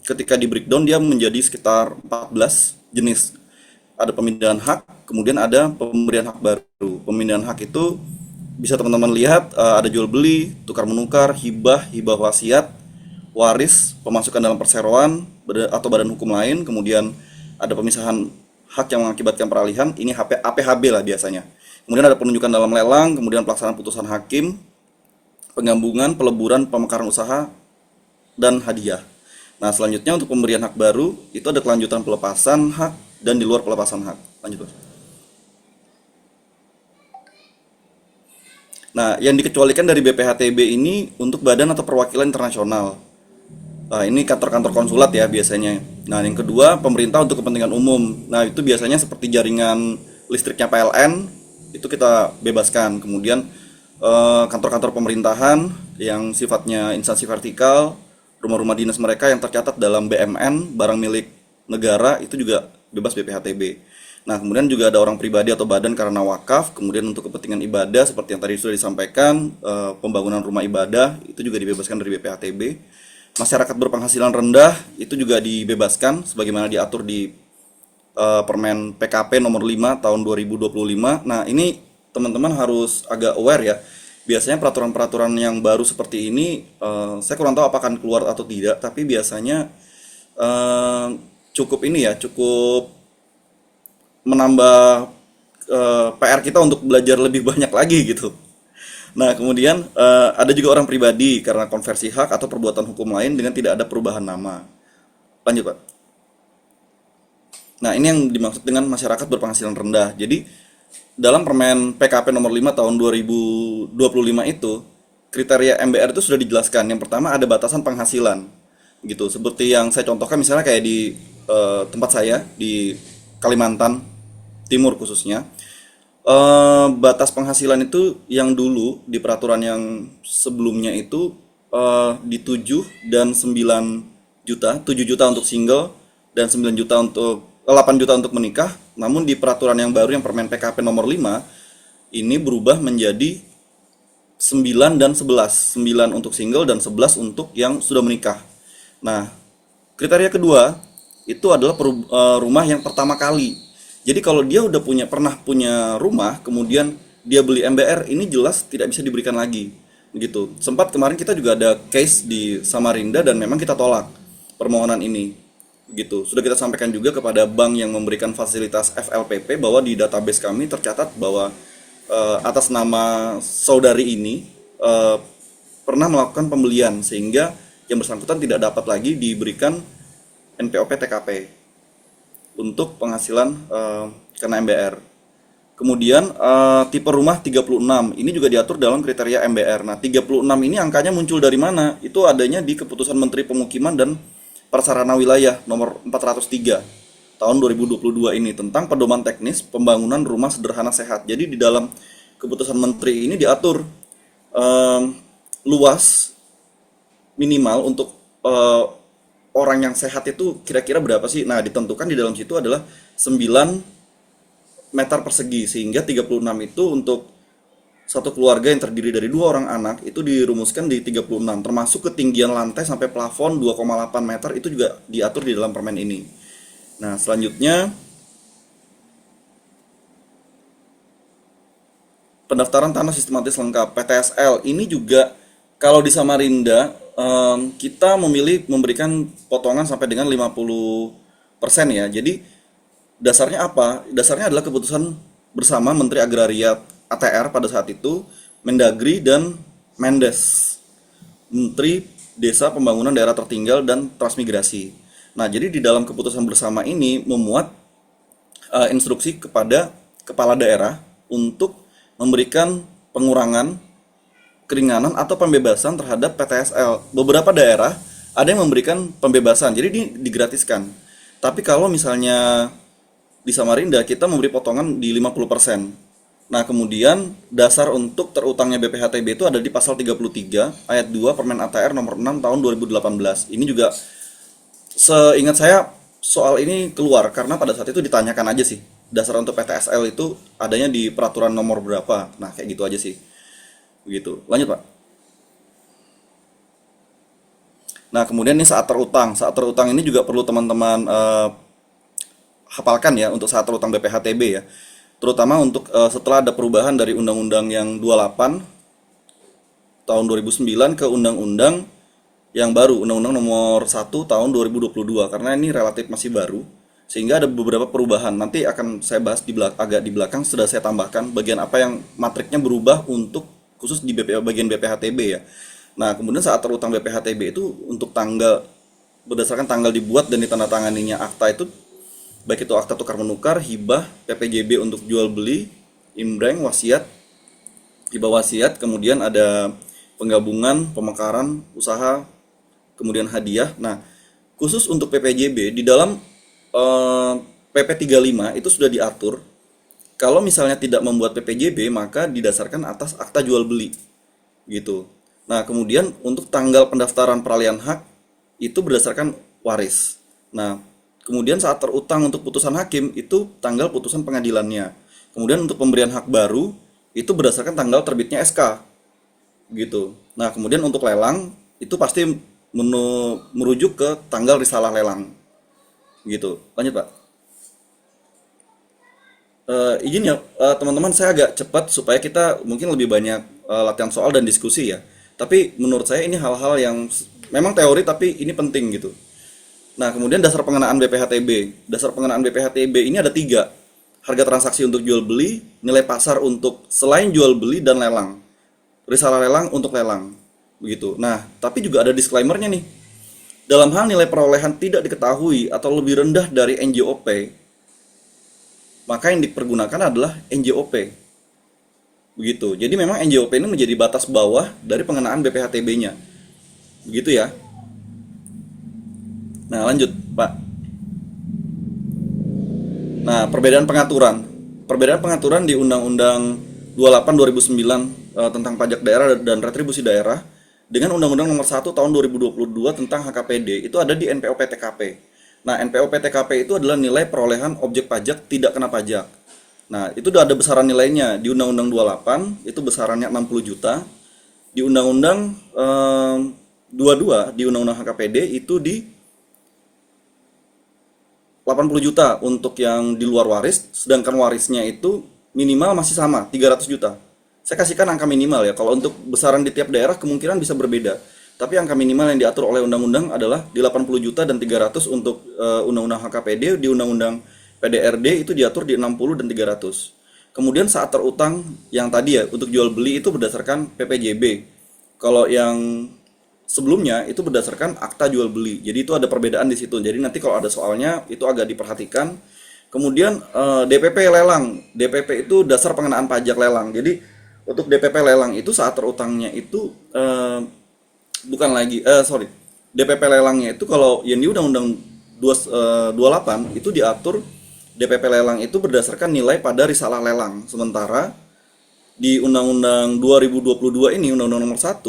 ketika di breakdown dia menjadi sekitar 14 jenis. Ada pemindahan hak, kemudian ada pemberian hak baru. Pemindahan hak itu bisa teman-teman lihat ada jual beli, tukar menukar, hibah, hibah wasiat, waris, pemasukan dalam perseroan atau badan hukum lain, kemudian ada pemisahan hak yang mengakibatkan peralihan, ini APHB lah biasanya. Kemudian ada penunjukan dalam lelang, kemudian pelaksanaan putusan hakim, penggabungan, peleburan, pemekaran usaha, dan hadiah. Nah, selanjutnya untuk pemberian hak baru, itu ada kelanjutan pelepasan hak dan di luar pelepasan hak. Lanjut, Mas. Nah, yang dikecualikan dari BPHTB ini untuk badan atau perwakilan internasional. Ini kantor-kantor konsulat ya biasanya. Nah, yang kedua, pemerintah untuk kepentingan umum. Nah, itu biasanya seperti jaringan listriknya PLN, itu kita bebaskan. Kemudian kantor-kantor pemerintahan yang sifatnya instansi vertikal, rumah-rumah dinas mereka yang tercatat dalam BMN, barang milik negara, itu juga bebas BPHTB. Nah, kemudian juga ada orang pribadi atau badan karena wakaf, kemudian untuk kepentingan ibadah seperti yang tadi sudah disampaikan, pembangunan rumah ibadah itu juga dibebaskan dari BPHTB. Masyarakat berpenghasilan rendah itu juga dibebaskan sebagaimana diatur di Permen PKP nomor 5 tahun 2025. Nah, ini teman-teman harus agak aware ya. Biasanya peraturan-peraturan yang baru seperti ini, saya kurang tahu apakah akan keluar atau tidak, tapi biasanya eh, cukup ini ya, cukup menambah PR kita untuk belajar lebih banyak lagi gitu. Nah, kemudian ada juga orang pribadi karena konversi hak atau perbuatan hukum lain dengan tidak ada perubahan nama. Lanjut, Pak. Nah, ini yang dimaksud dengan masyarakat berpenghasilan rendah. Jadi, dalam Permen PKP nomor 5 tahun 2025 itu, kriteria MBR itu sudah dijelaskan. Yang pertama ada batasan penghasilan. Gitu. Seperti yang saya contohkan misalnya kayak di tempat saya di Kalimantan Timur khususnya. Batas penghasilan itu yang dulu di peraturan yang sebelumnya itu di 7 dan 9 juta, 7 juta untuk single dan 9 juta untuk 8 juta untuk menikah. Namun di peraturan yang baru yang Permen PKP nomor 5 ini berubah menjadi 9 dan 11. 9 untuk single dan 11 untuk yang sudah menikah. Nah, kriteria kedua itu adalah rumah yang pertama kali. Jadi kalau dia udah pernah punya rumah, kemudian dia beli MBR, ini jelas tidak bisa diberikan lagi. Begitu. Sempat kemarin kita juga ada case di Samarinda dan memang kita tolak permohonan ini. Begitu. Sudah kita sampaikan juga kepada bank yang memberikan fasilitas FLPP bahwa di database kami tercatat bahwa atas nama saudari ini pernah melakukan pembelian sehingga yang bersangkutan tidak dapat lagi diberikan NPOP TKP untuk penghasilan karena MBR. Kemudian tipe rumah 36 ini juga diatur dalam kriteria MBR. Nah, 36 ini angkanya muncul dari mana? Itu adanya di Keputusan Menteri Pemukiman dan Prasarana Wilayah nomor 403 tahun 2022 ini tentang pedoman teknis pembangunan rumah sederhana sehat. Jadi di dalam Keputusan Menteri ini diatur luas minimal untuk orang yang sehat itu kira-kira berapa sih? Nah, ditentukan di dalam situ adalah 9 meter persegi sehingga 36 itu untuk satu keluarga yang terdiri dari 2 orang anak itu dirumuskan di 36 termasuk ketinggian lantai sampai plafon 2,8 meter itu juga diatur di dalam permen ini. Nah, selanjutnya pendaftaran tanah sistematis lengkap PTSL ini juga kalau di Samarinda kita memilih memberikan potongan sampai dengan 50% ya. Jadi dasarnya apa? Dasarnya adalah keputusan bersama Menteri Agraria ATR pada saat itu, Mendagri dan Mendes, Menteri Desa Pembangunan Daerah Tertinggal dan Transmigrasi. Nah, jadi di dalam keputusan bersama ini memuat instruksi kepada kepala daerah untuk memberikan pengurangan, keringanan atau pembebasan terhadap PTSL. Beberapa daerah ada yang memberikan pembebasan, jadi ini digratiskan. Tapi kalau misalnya di Samarinda kita memberi potongan di 50%. Nah, kemudian dasar untuk terutangnya BPHTB itu ada di pasal 33 ayat 2 Permen ATR nomor 6 tahun 2018. Ini juga seingat saya soal ini keluar karena pada saat itu ditanyakan aja sih. Dasar untuk PTSL itu adanya di peraturan nomor berapa. Nah, kayak gitu aja sih. Begitu. Lanjut, Pak. Nah, kemudian ini saat terutang. Saat terutang ini juga perlu teman-teman hafalkan ya untuk saat terutang BPHTB ya. terutama untuk setelah ada perubahan dari Undang-Undang yang 28 tahun 2009 ke Undang-Undang yang baru, Undang-Undang nomor 1 tahun 2022, karena ini relatif masih baru sehingga ada beberapa perubahan. Nanti akan saya bahas agak di belakang, sudah saya tambahkan bagian apa yang matriknya berubah untuk khusus di bagian BPHTB ya. Nah, kemudian saat terutang BPHTB itu untuk tanggal, berdasarkan tanggal dibuat dan ditandatanganinya akta itu, baik itu akta tukar menukar, hibah, PPJB untuk jual beli, imbreng, wasiat, hibah wasiat, kemudian ada penggabungan, pemekaran, usaha, kemudian hadiah. Nah, khusus untuk PPJB di dalam PP 35 itu sudah diatur kalau misalnya tidak membuat PPJB maka didasarkan atas akta jual beli gitu. Nah, kemudian untuk tanggal pendaftaran peralihan hak itu berdasarkan waris. Nah, kemudian saat terutang untuk putusan hakim itu tanggal putusan pengadilannya. Kemudian untuk pemberian hak baru itu berdasarkan tanggal terbitnya SK gitu. Nah, kemudian untuk lelang itu pasti merujuk ke tanggal risalah lelang gitu. Lanjut, Pak. Izin ya, teman-teman, saya agak cepat supaya kita mungkin lebih banyak latihan soal dan diskusi ya. Tapi menurut saya ini hal-hal yang memang teori tapi ini penting gitu. Nah, kemudian dasar pengenaan BPHTB. Dasar pengenaan BPHTB ini ada 3. Harga transaksi untuk jual beli, nilai pasar untuk selain jual beli, dan lelang. Risalah lelang untuk lelang. Begitu. Nah, tapi juga ada disclaimer-nya nih. Dalam hal nilai perolehan tidak diketahui atau lebih rendah dari NJOP, maka yang dipergunakan adalah NJOP. Begitu. Jadi memang NJOP ini menjadi batas bawah dari pengenaan BPHTB-nya. Begitu ya. Nah, lanjut, Pak. Nah, perbedaan pengaturan. Perbedaan pengaturan di Undang-Undang 28 2009 tentang pajak daerah dan retribusi daerah dengan Undang-Undang nomor 1 tahun 2022 tentang HKPD itu ada di NPO PTKP. Nah, NPO PTKP itu adalah nilai perolehan objek pajak tidak kena pajak. Nah, itu udah ada besaran nilainya. Di Undang-Undang 28 itu besarannya 60 juta. Di Undang-Undang 22 di Undang-Undang HKPD itu di 80 juta untuk yang di luar waris, sedangkan warisnya itu minimal masih sama, 300 juta. Saya kasihkan angka minimal ya, kalau untuk besaran di tiap daerah kemungkinan bisa berbeda. Tapi angka minimal yang diatur oleh undang-undang adalah di 80 juta dan 300 untuk undang-undang HKPD, di undang-undang PDRD itu diatur di 60 dan 300. Kemudian saat terutang yang tadi ya, untuk jual beli itu berdasarkan PPJB. Kalau yang sebelumnya itu berdasarkan akta jual beli. Jadi itu ada perbedaan di situ. Jadi nanti kalau ada soalnya itu agak diperhatikan. Kemudian DPP lelang. DPP itu dasar pengenaan pajak lelang. Jadi untuk DPP lelang itu saat terutangnya itu bukan lagi DPP lelangnya itu kalau yang di Undang-Undang 28 itu diatur DPP lelang itu berdasarkan nilai pada risalah lelang. Sementara di Undang-Undang 2022 ini, Undang-Undang nomor 1,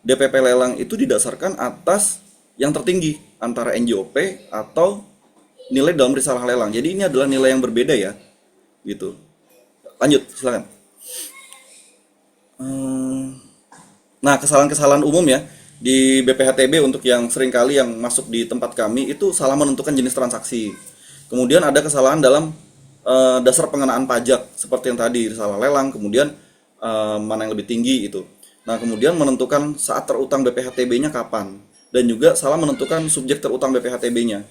DPP lelang itu didasarkan atas yang tertinggi antara NJOP atau nilai dalam risalah lelang. Jadi ini adalah nilai yang berbeda ya, gitu. Lanjut, silakan. Nah, kesalahan-kesalahan umum ya di BPHTB untuk yang seringkali yang masuk di tempat kami itu salah menentukan jenis transaksi. Kemudian ada kesalahan dalam dasar pengenaan pajak seperti yang tadi risalah lelang, kemudian mana yang lebih tinggi itu. Nah, kemudian menentukan saat terutang BPHTB-nya kapan, dan juga salah menentukan subjek terutang BPHTB-nya.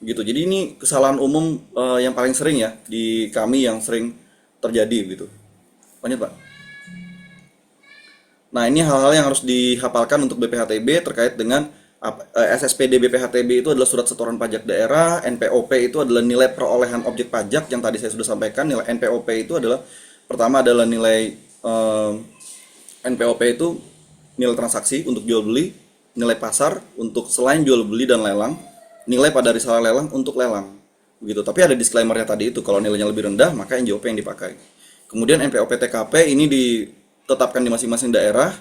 Gitu. Jadi ini kesalahan umum yang paling sering ya di kami yang sering terjadi gitu. Lanjut, Pak. Nah, ini hal-hal yang harus dihafalkan untuk BPHTB terkait dengan SSPD BPHTB itu adalah surat setoran pajak daerah, NPOP itu adalah nilai perolehan objek pajak yang tadi saya sudah sampaikan. Nilai NPOP itu adalah pertama adalah nilai NPOP itu nilai transaksi untuk jual beli, nilai pasar untuk selain jual beli dan lelang, nilai pada risalah lelang untuk lelang. Begitu. Tapi ada disclaimer-nya tadi itu, kalau nilainya lebih rendah maka NJOP yang dipakai. Kemudian NPOP TKP ini ditetapkan di masing-masing daerah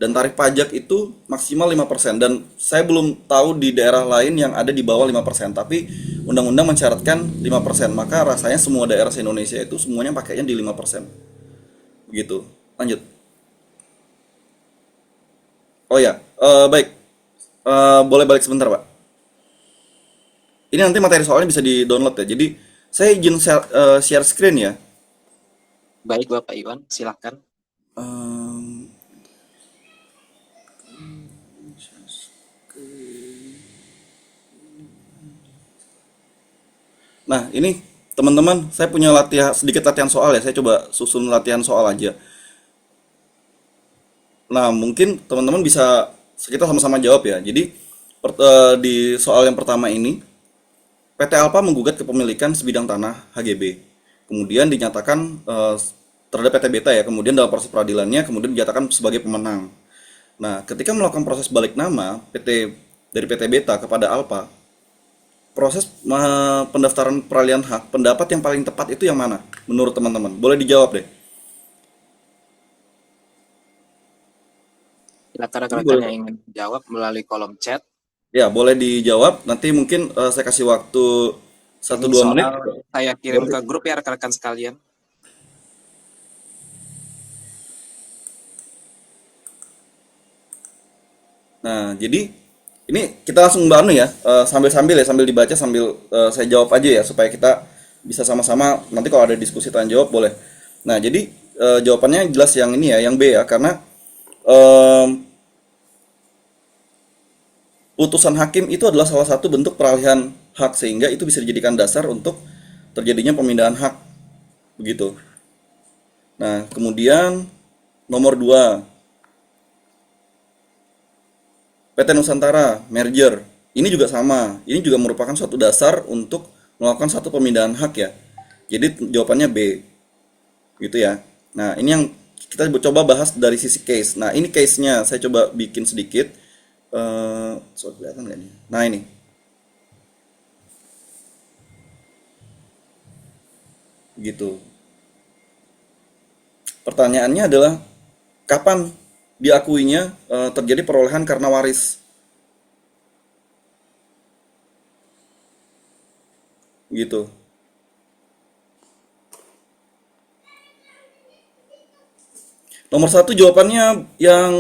dan tarif pajak itu maksimal 5%, dan saya belum tahu di daerah lain yang ada di bawah 5%, tapi undang-undang mensyaratkan 5%, maka rasanya semua daerah se-Indonesia itu semuanya pakainya di 5%. Begitu. Lanjut. Oh ya, baik. Boleh balik sebentar, Pak. Ini nanti materi soalnya bisa di-download ya. Jadi saya izin share screen ya. Baik Bapak Iwan, silakan. Em, Nah, ini teman-teman, saya punya sedikit latihan soal ya. Saya coba susun latihan soal aja. Nah, mungkin teman-teman bisa kita sama-sama jawab ya. Jadi di soal yang pertama ini, PT Alfa menggugat kepemilikan sebidang tanah HGB. Kemudian dinyatakan terhadap PT Beta ya. Kemudian dalam proses peradilannya kemudian dinyatakan sebagai pemenang. Nah, ketika melakukan proses balik nama dari PT Beta kepada Alfa, proses pendaftaran peralihan hak, pendapat yang paling tepat itu yang mana menurut teman-teman? Boleh dijawab deh. Silakan Ini rekan-rekan boleh. yang ingin jawab melalui kolom chat. Ya, boleh dijawab. Nanti mungkin saya kasih waktu satu Ini dua menit. soal saya kirim ke Boleh. grup ya rekan-rekan sekalian. Nah, jadi ini kita langsung anu ya, sambil-sambil ya, sambil dibaca sambil saya jawab aja ya supaya kita bisa sama-sama nanti kalau ada diskusi tanya jawab boleh. Nah, jadi jawabannya jelas yang ini ya, yang B ya, karena em, putusan hakim itu adalah salah satu bentuk peralihan hak sehingga itu bisa dijadikan dasar untuk terjadinya pemindahan hak begitu. Nah, kemudian nomor 2 PT Nusantara merger. Ini juga sama. Ini juga merupakan suatu dasar untuk melakukan satu pemindahan hak ya. Jadi jawabannya B, gitu ya. Nah, ini yang kita coba bahas dari sisi case. Nah, ini case-nya saya coba bikin sedikit. So kelihatan nggak nih? Nah, ini. Gitu. Pertanyaannya adalah kapan diakuinya terjadi perolehan karena waris, gitu. Nomor satu jawabannya yang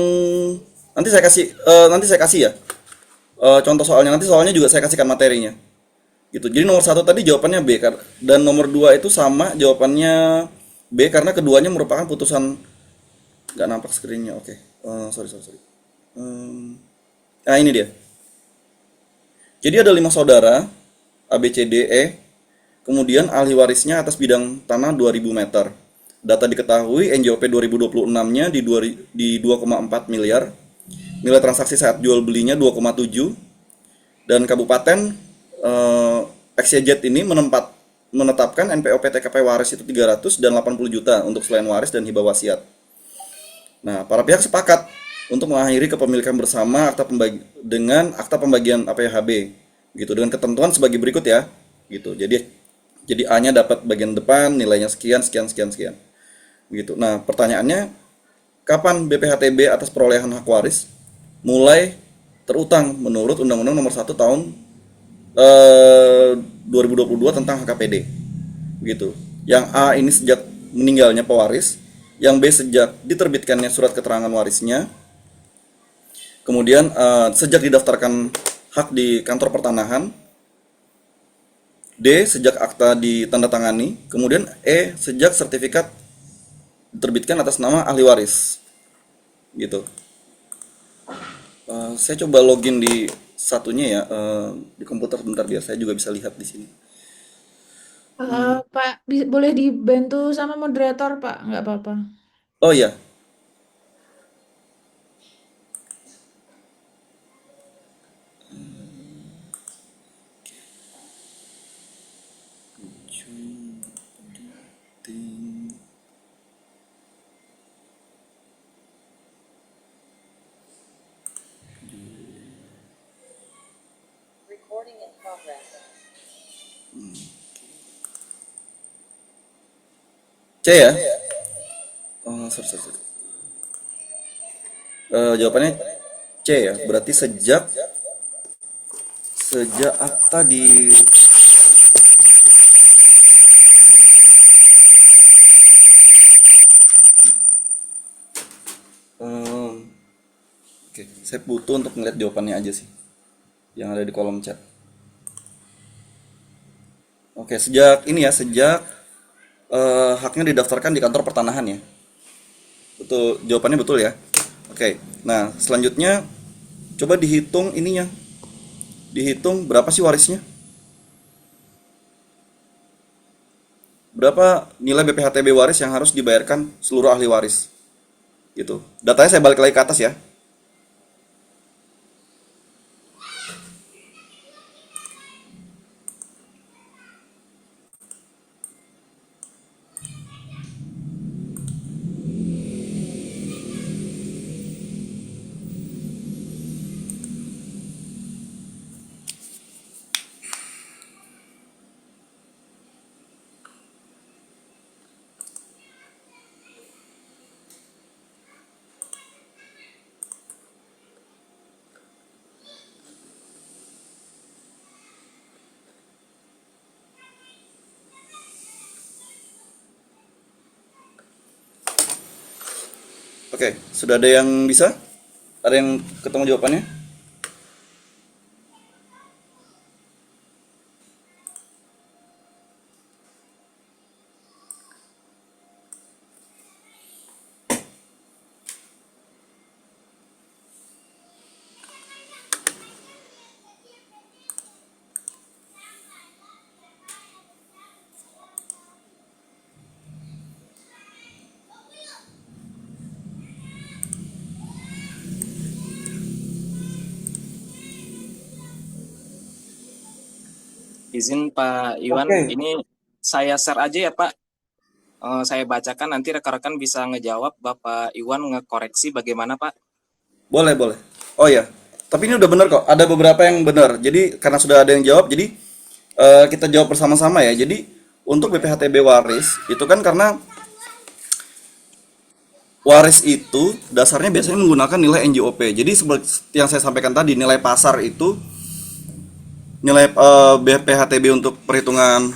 nanti saya kasih ya. Contoh soalnya nanti soalnya juga saya kasihkan materinya. Gitu. Jadi nomor satu tadi jawabannya B dan nomor dua itu sama jawabannya B karena keduanya merupakan putusan. Nggak nampak screennya. Oke. Sorry sorry sorry. Nah ini dia. Jadi ada 5 saudara A B C D E. Kemudian ahli warisnya atas bidang tanah 2000 meter. Data diketahui NJOP 2026-nya di 2,4 miliar. Nilai transaksi saat jual belinya 2,7 dan kabupaten XYZ ini menetapkan NPOP TKP waris itu 300 dan 80 juta untuk selain waris dan hibah wasiat. Nah, para pihak sepakat untuk mengakhiri kepemilikan bersama dengan akta pembagian APHB gitu dengan ketentuan sebagai berikut ya. Gitu. Jadi A-nya dapat bagian depan, nilainya sekian sekian sekian sekian. Gitu. Nah, pertanyaannya kapan BPHTB atas perolehan hak waris mulai terutang menurut Undang-Undang Nomor 1 Tahun 2022 tentang HKPD gitu. Yang A ini sejak meninggalnya pewaris, yang B sejak diterbitkannya surat keterangan warisnya, kemudian sejak didaftarkan hak di kantor pertanahan, D sejak akta ditandatangani, kemudian E sejak sertifikat diterbitkan atas nama ahli waris gitu. Saya coba login di satunya ya di komputer bentar biar saya juga bisa lihat di sini. Pak, boleh dibantu sama moderator, Pak? Nggak apa-apa. Oh iya. Recording in progress. C ya. Oh, sorry, sorry, sorry. Jawabannya C ya. Berarti sejak sejak akta di oke, saya butuh untuk melihat jawabannya aja sih yang ada di kolom chat. Oke, sejak ini ya, sejak haknya didaftarkan di kantor pertanahan ya. Betul, jawabannya betul ya. Oke. Nah, selanjutnya coba dihitung ininya. Dihitung berapa sih warisnya? Berapa nilai BPHTB waris yang harus dibayarkan seluruh ahli waris? Gitu. Datanya saya balik lagi ke atas ya. Oke, sudah ada yang bisa? Ada yang ketemu jawabannya? Izin Pak Iwan, Oke, ini saya share aja ya Pak. Saya bacakan nanti rekan-rekan bisa ngejawab, Bapak Iwan ngekoreksi bagaimana Pak. boleh, boleh. Oh ya, tapi ini udah benar kok. Ada beberapa yang benar. Jadi karena sudah ada yang jawab, jadi kita jawab bersama-sama ya. Jadi untuk BPHTB waris itu kan karena waris itu dasarnya biasanya menggunakan nilai NJOP. Jadi seperti yang saya sampaikan tadi, nilai pasar itu nilai BPHTB untuk perhitungan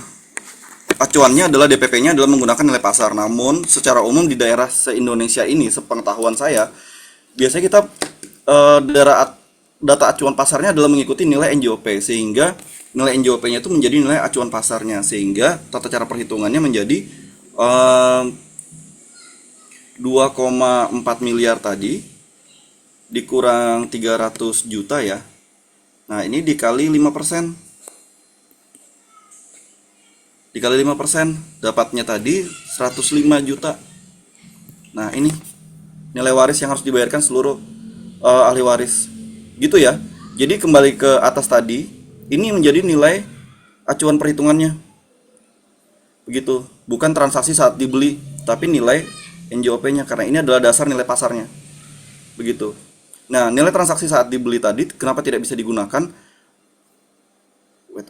acuannya adalah DPP-nya adalah menggunakan nilai pasar. Namun secara umum di daerah se-Indonesia ini, sepengetahuan saya, biasanya kita data acuan pasarnya adalah mengikuti nilai NJOP, sehingga nilai NJOP-nya itu menjadi nilai acuan pasarnya, sehingga tata cara perhitungannya menjadi 2,4 miliar tadi dikurang 300 juta ya. Nah, ini dikali 5%. Dikali 5%, dapatnya tadi 105 juta. Nah, ini nilai waris yang harus dibayarkan seluruh ahli waris. Gitu ya. Jadi kembali ke atas tadi, ini menjadi nilai acuan perhitungannya. Begitu. Bukan transaksi saat dibeli, tapi nilai NJOP-nya karena ini adalah dasar nilai pasarnya. Begitu. Nah, nilai transaksi saat dibeli tadi kenapa tidak bisa digunakan? Wait.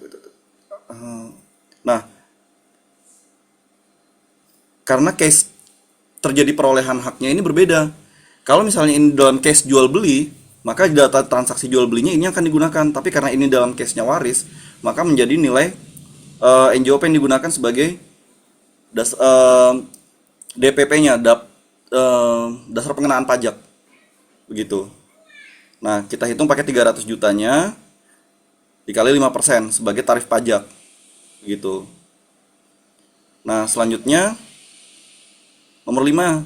Nah, karena case terjadi perolehan haknya ini berbeda. Kalau misalnya ini dalam case jual beli, maka data transaksi jual belinya ini akan digunakan. Tapi karena ini dalam case-nya waris, maka menjadi nilai NJOP yang digunakan sebagai DPP-nya, dasar pengenaan pajak. Begitu. Nah, kita hitung pakai 300 jutanya dikali 5% sebagai tarif pajak. Begitu. Nah, selanjutnya nomor 5,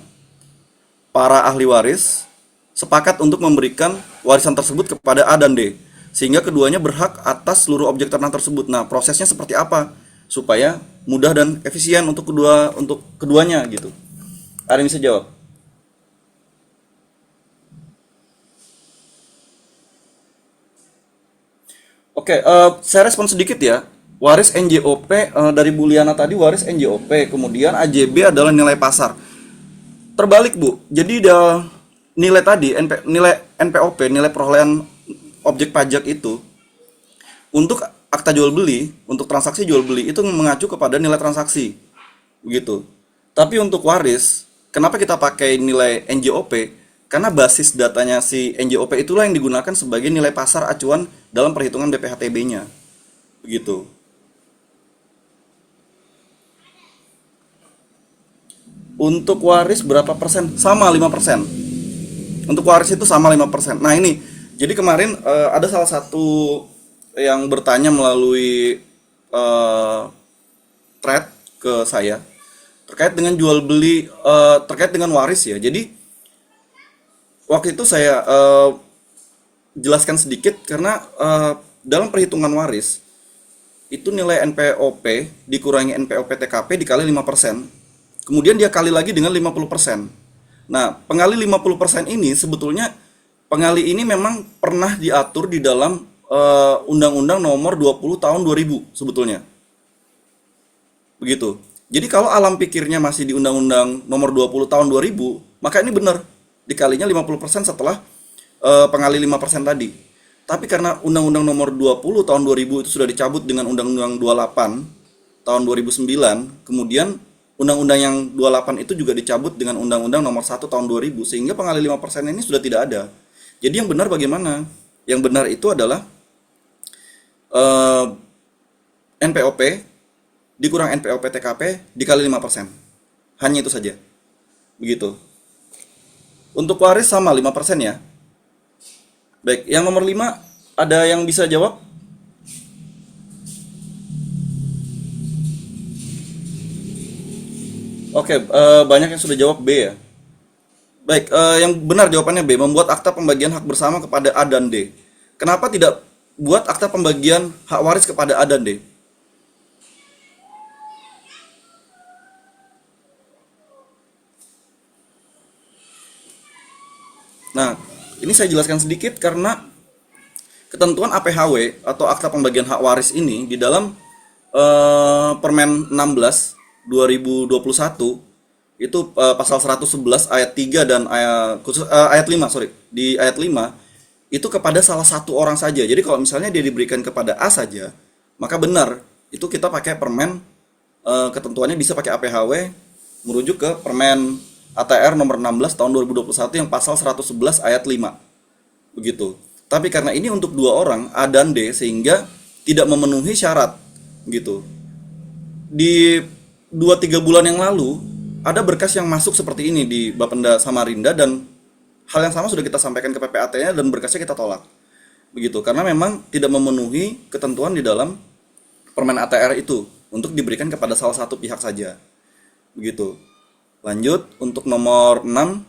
para ahli waris sepakat untuk memberikan warisan tersebut kepada A dan D, sehingga keduanya berhak atas seluruh objek tanah tersebut. Nah, prosesnya seperti apa supaya mudah dan efisien untuk keduanya gitu. Ada yang bisa jawab? Oke, saya respon sedikit ya. Waris NJOP dari Buliana tadi waris NJOP, kemudian AJB adalah nilai pasar. Terbalik Bu, jadi nilai tadi nilai NPOP, nilai perolehan objek pajak itu untuk akta jual beli, untuk transaksi jual beli itu mengacu kepada nilai transaksi, begitu. Tapi untuk waris, kenapa kita pakai nilai NJOP? Karena basis datanya si NJOP itulah yang digunakan sebagai nilai pasar acuan dalam perhitungan BPHTB-nya, begitu. Untuk waris berapa persen? Sama 5%. Untuk waris itu sama 5%. Nah, ini. Jadi kemarin ada salah satu yang bertanya melalui thread ke saya. terkait dengan jual beli, terkait dengan waris ya. Jadi waktu itu saya jelaskan sedikit karena dalam perhitungan waris itu nilai NPOP dikurangi NPOP TKP dikali 5%, kemudian dia kali lagi dengan 50%. Nah, pengali 50% ini sebetulnya pengali ini memang pernah diatur di dalam Undang-Undang Nomor 20 Tahun 2000 sebetulnya. Begitu. Jadi kalau alam pikirnya masih di Undang-Undang Nomor 20 Tahun 2000, maka ini benar dikalinya 50% setelah pengali 5% tadi. Tapi karena Undang-Undang Nomor 20 Tahun 2000 itu sudah dicabut dengan Undang-Undang 28 Tahun 2009, kemudian Undang-Undang yang 28 itu juga dicabut dengan Undang-Undang Nomor 1 Tahun 2000, sehingga pengali 5% ini sudah tidak ada. Jadi yang benar bagaimana? Yang benar itu adalah NPOP dikurang NPOP TKP dikali 5%. Hanya itu saja. Begitu. Untuk waris sama 5% ya. Baik, yang nomor 5 ada yang bisa jawab? Oke, banyak yang sudah jawab B ya. Baik, yang benar jawabannya B, membuat akta pembagian hak bersama kepada A dan D. Kenapa tidak buat akta pembagian hak waris kepada A dan D? Nah, ini saya jelaskan sedikit karena ketentuan APHW atau akta pembagian hak waris ini di dalam Permen 16 2021 itu pasal 111 ayat 3 dan ayat 5, sorry, di ayat 5 itu kepada salah satu orang saja. Jadi kalau misalnya dia diberikan kepada A saja, maka benar itu kita pakai permen, ketentuannya bisa pakai APHW merujuk ke Permen ATR nomor 16 tahun 2021 yang pasal 111 ayat 5. Begitu. Tapi karena ini untuk dua orang A dan D sehingga tidak memenuhi syarat gitu. Di 2-3 bulan yang lalu ada berkas yang masuk seperti ini di Bapenda Samarinda dan hal yang sama sudah kita sampaikan ke PPAT-nya dan berkasnya kita tolak. Begitu, karena memang tidak memenuhi ketentuan di dalam Permen ATR itu untuk diberikan kepada salah satu pihak saja. Begitu. Lanjut untuk nomor 6,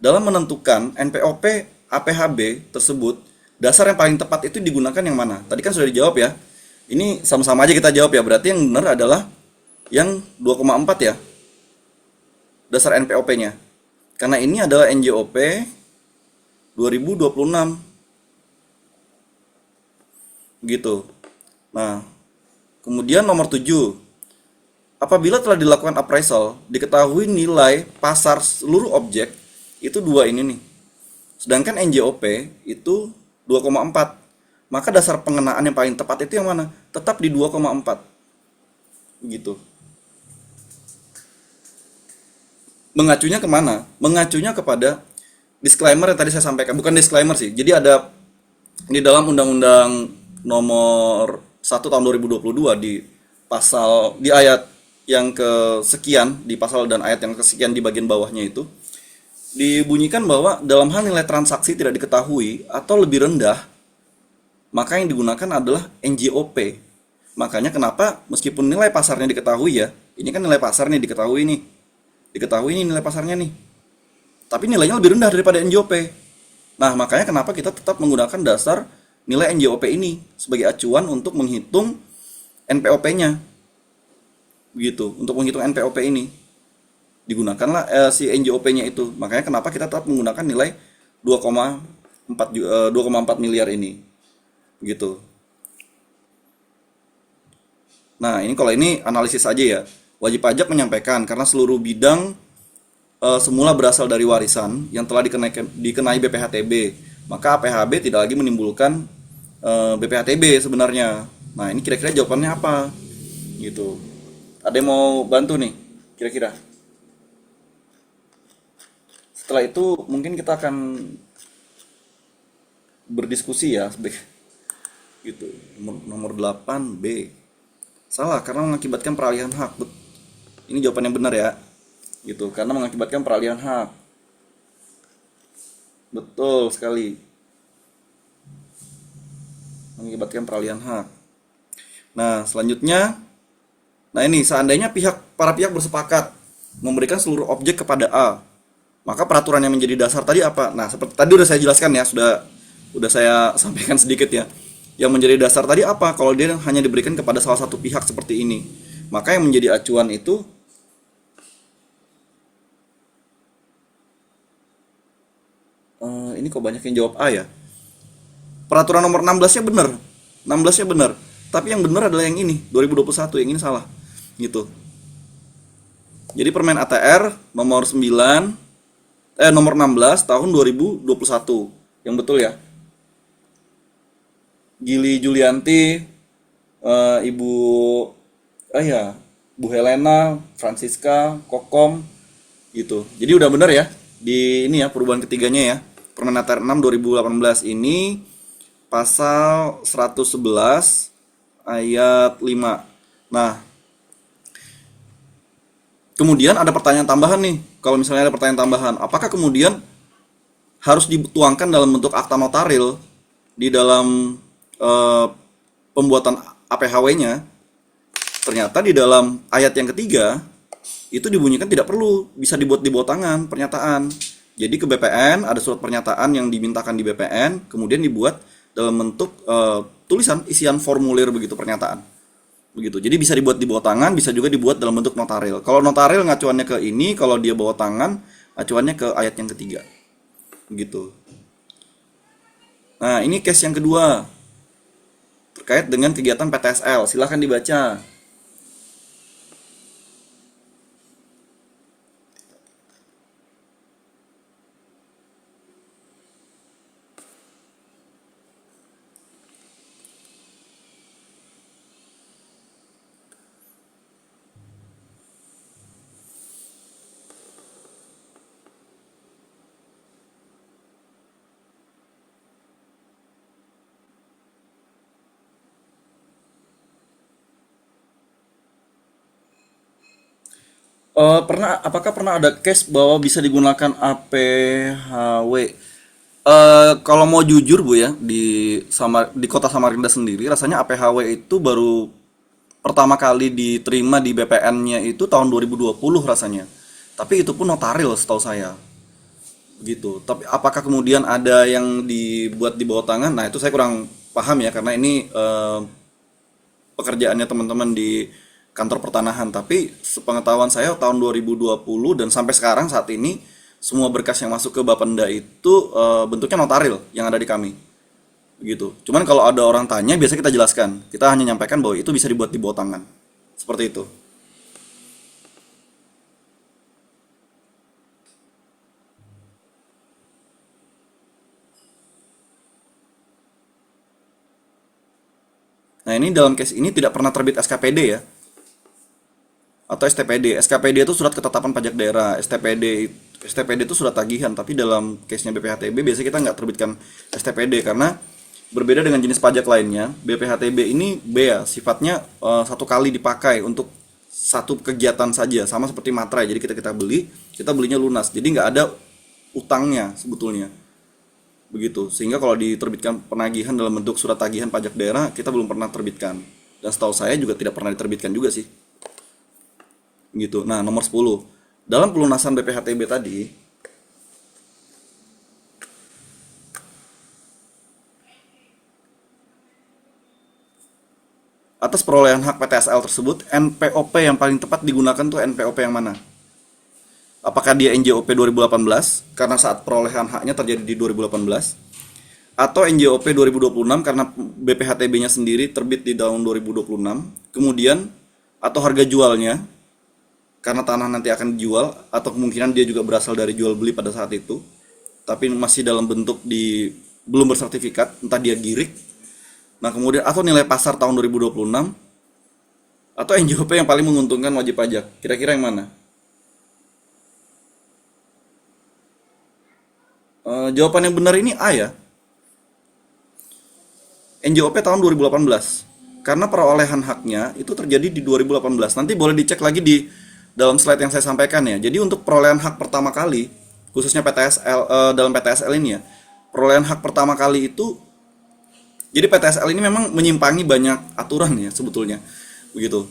dalam menentukan NPOP APHB tersebut, dasar yang paling tepat itu digunakan yang mana? Tadi kan sudah dijawab ya. Ini sama-sama aja kita jawab ya. Berarti yang benar adalah yang 2,4 ya. Dasar NPOP-nya. Karena ini adalah NJOP 2026. Gitu. Nah, kemudian nomor 7. Apabila telah dilakukan appraisal, diketahui nilai pasar seluruh objek itu 2 ini nih. Sedangkan NJOP itu 2,4. Maka dasar pengenaan yang paling tepat itu yang mana? Tetap di 2,4. Gitu. Mengacunya kemana? Mengacunya kepada disclaimer yang tadi saya sampaikan. Bukan disclaimer sih. Jadi ada di dalam Undang-Undang Nomor 1 Tahun 2022 di pasal, di ayat yang kesekian, di pasal dan ayat yang kesekian di bagian bawahnya itu dibunyikan bahwa dalam hal nilai transaksi tidak diketahui atau lebih rendah, maka yang digunakan adalah NJOP. Makanya kenapa meskipun nilai pasarnya diketahui ya, ini kan nilai pasarnya diketahui nih, nilai pasarnya nih, tapi nilainya lebih rendah daripada NJOP. Nah, makanya kenapa kita tetap menggunakan dasar nilai NJOP ini sebagai acuan untuk menghitung NPOP-nya. Begitu, untuk menghitung NPOP ini digunakanlah si NJOP-nya itu. Makanya kenapa kita tetap menggunakan nilai 2,4 miliar ini. Begitu. Nah, ini kalau ini analisis aja ya. Wajib pajak menyampaikan karena seluruh bidang semula berasal dari warisan yang telah dikenai BPHTB, maka APHB tidak lagi menimbulkan BPHTB sebenarnya. Nah, ini kira-kira jawabannya apa? Gitu. Ada yang mau bantu nih, kira-kira? Setelah itu mungkin kita akan berdiskusi ya, gitu. Nomor 8B. Salah karena mengakibatkan peralihan hak. Ini jawaban yang benar ya. Gitu, karena mengakibatkan peralihan hak. Betul sekali. Mengakibatkan peralihan hak. Nah, selanjutnya Nah ini seandainya para pihak bersepakat memberikan seluruh objek kepada A, maka peraturan yang menjadi dasar tadi apa? Nah seperti tadi udah saya jelaskan ya, udah saya sampaikan sedikit ya. Yang menjadi dasar tadi apa? Kalau dia hanya diberikan kepada salah satu pihak seperti ini, maka yang menjadi acuan itu ini kok banyak yang jawab A ya. Peraturan nomor 16-nya benar. 16-nya benar. Tapi yang benar adalah yang ini, 2021, yang ini salah. Gitu. Jadi Permen ATR nomor 16 tahun 2021. Yang betul ya. Gili Julianti, Ibu Bu Helena, Francisca, Kokom gitu. Jadi udah benar ya di ini ya perubahan ketiganya ya. Permen ATR 6 2018 ini pasal 111 ayat 5. Nah, kemudian ada pertanyaan tambahan nih. Kalau misalnya ada pertanyaan tambahan, apakah kemudian harus dituangkan dalam bentuk akta notaril di dalam pembuatan APHW-nya? Ternyata di dalam ayat yang ketiga itu dibunyikan tidak perlu, bisa dibuat di bawah tangan pernyataan. Jadi ke BPN ada surat pernyataan yang dimintakan di BPN, kemudian dibuat dalam bentuk tulisan isian formulir begitu pernyataan. Begitu. Jadi bisa dibuat di bawah tangan, bisa juga dibuat dalam bentuk notaril. Kalau notaril ngacuannya ke ini, kalau dia bawa tangan acuannya ke ayat yang ketiga. Begitu. Nah, ini case yang kedua. Terkait dengan kegiatan PTSL, silahkan dibaca. Apakah pernah ada case bahwa bisa digunakan APHW? Kalau mau jujur Bu ya, di kota Samarinda sendiri, rasanya APHW itu baru pertama kali diterima di BPN-nya itu tahun 2020 rasanya. Tapi itu pun notaril setahu saya. Gitu. Tapi apakah kemudian ada yang dibuat di bawah tangan? Nah, itu saya kurang paham ya, karena ini pekerjaannya teman-teman di kantor pertanahan. Tapi sepengetahuan saya tahun 2020 dan sampai sekarang saat ini semua berkas yang masuk ke Bapenda itu bentuknya notaril yang ada di kami. Begitu. Cuman kalau ada orang tanya biasa kita jelaskan. Kita hanya nyampaikan bahwa itu bisa dibuat di bawah tangan. Seperti itu. Nah, ini dalam case ini tidak pernah terbit SKPD ya, atau STPD. SKPD itu surat ketetapan pajak daerah. STPD itu surat tagihan, tapi dalam case-nya BPHTB biasanya kita nggak terbitkan STPD karena berbeda dengan jenis pajak lainnya. BPHTB ini bea, sifatnya satu kali dipakai untuk satu kegiatan saja, sama seperti materai. Jadi kita belinya lunas. Jadi nggak ada utangnya sebetulnya. Begitu. Sehingga kalau diterbitkan penagihan dalam bentuk surat tagihan pajak daerah, kita belum pernah terbitkan. Dan setahu saya juga tidak pernah diterbitkan juga sih. Gitu. Nah, nomor 10. Dalam pelunasan BPHTB tadi, atas perolehan hak PTSL tersebut, NPOP yang paling tepat digunakan tuh NPOP yang mana? Apakah dia NJOP 2018 karena saat perolehan haknya terjadi di 2018, atau NJOP 2026 karena BPHTB-nya sendiri terbit di tahun 2026, kemudian atau harga jualnya karena tanah nanti akan dijual, atau kemungkinan dia juga berasal dari jual beli pada saat itu tapi masih dalam bentuk belum bersertifikat, entah dia girik. Nah, kemudian atau nilai pasar tahun 2026, atau NJOP yang paling menguntungkan wajib pajak. Kira-kira yang mana? Jawaban yang benar ini A ya. NJOP tahun 2018. Karena perolehan haknya itu terjadi di 2018. Nanti boleh dicek lagi di dalam slide yang saya sampaikan ya. Jadi untuk perolehan hak pertama kali, khususnya PTSL, dalam PTSL ini ya, perolehan hak pertama kali itu, jadi PTSL ini memang menyimpangi banyak aturan ya sebetulnya, begitu.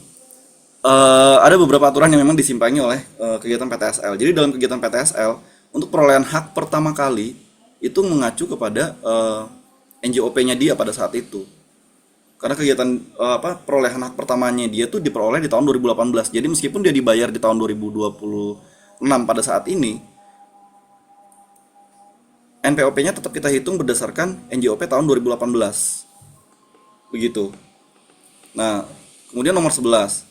ada beberapa aturan yang memang disimpangi oleh kegiatan PTSL. Jadi dalam kegiatan PTSL untuk perolehan hak pertama kali itu mengacu kepada NJOP-nya dia pada saat itu. Karena kegiatan perolehan hak pertamanya dia tuh diperoleh di tahun 2018. Jadi meskipun dia dibayar di tahun 2026 pada saat ini, NPOP-nya tetap kita hitung berdasarkan NJOP tahun 2018. Begitu. Nah, kemudian nomor 11.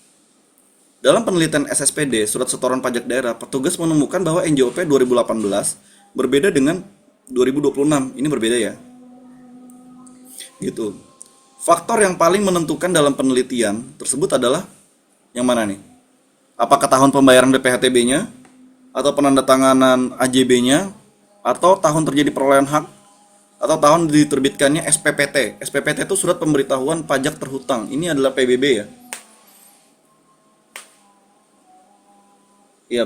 Dalam penelitian SSPD, Surat Setoran Pajak Daerah, petugas menemukan bahwa NJOP 2018 berbeda dengan 2026. Ini berbeda ya. Gitu. Faktor yang paling menentukan dalam penelitian tersebut adalah yang mana nih? Apakah tahun pembayaran BPHTB-nya, atau penandatanganan AJB-nya, atau tahun terjadi perolehan hak, atau tahun diterbitkannya SPPT. SPPT itu Surat Pemberitahuan Pajak Terhutang. Ini adalah PBB ya. Ya,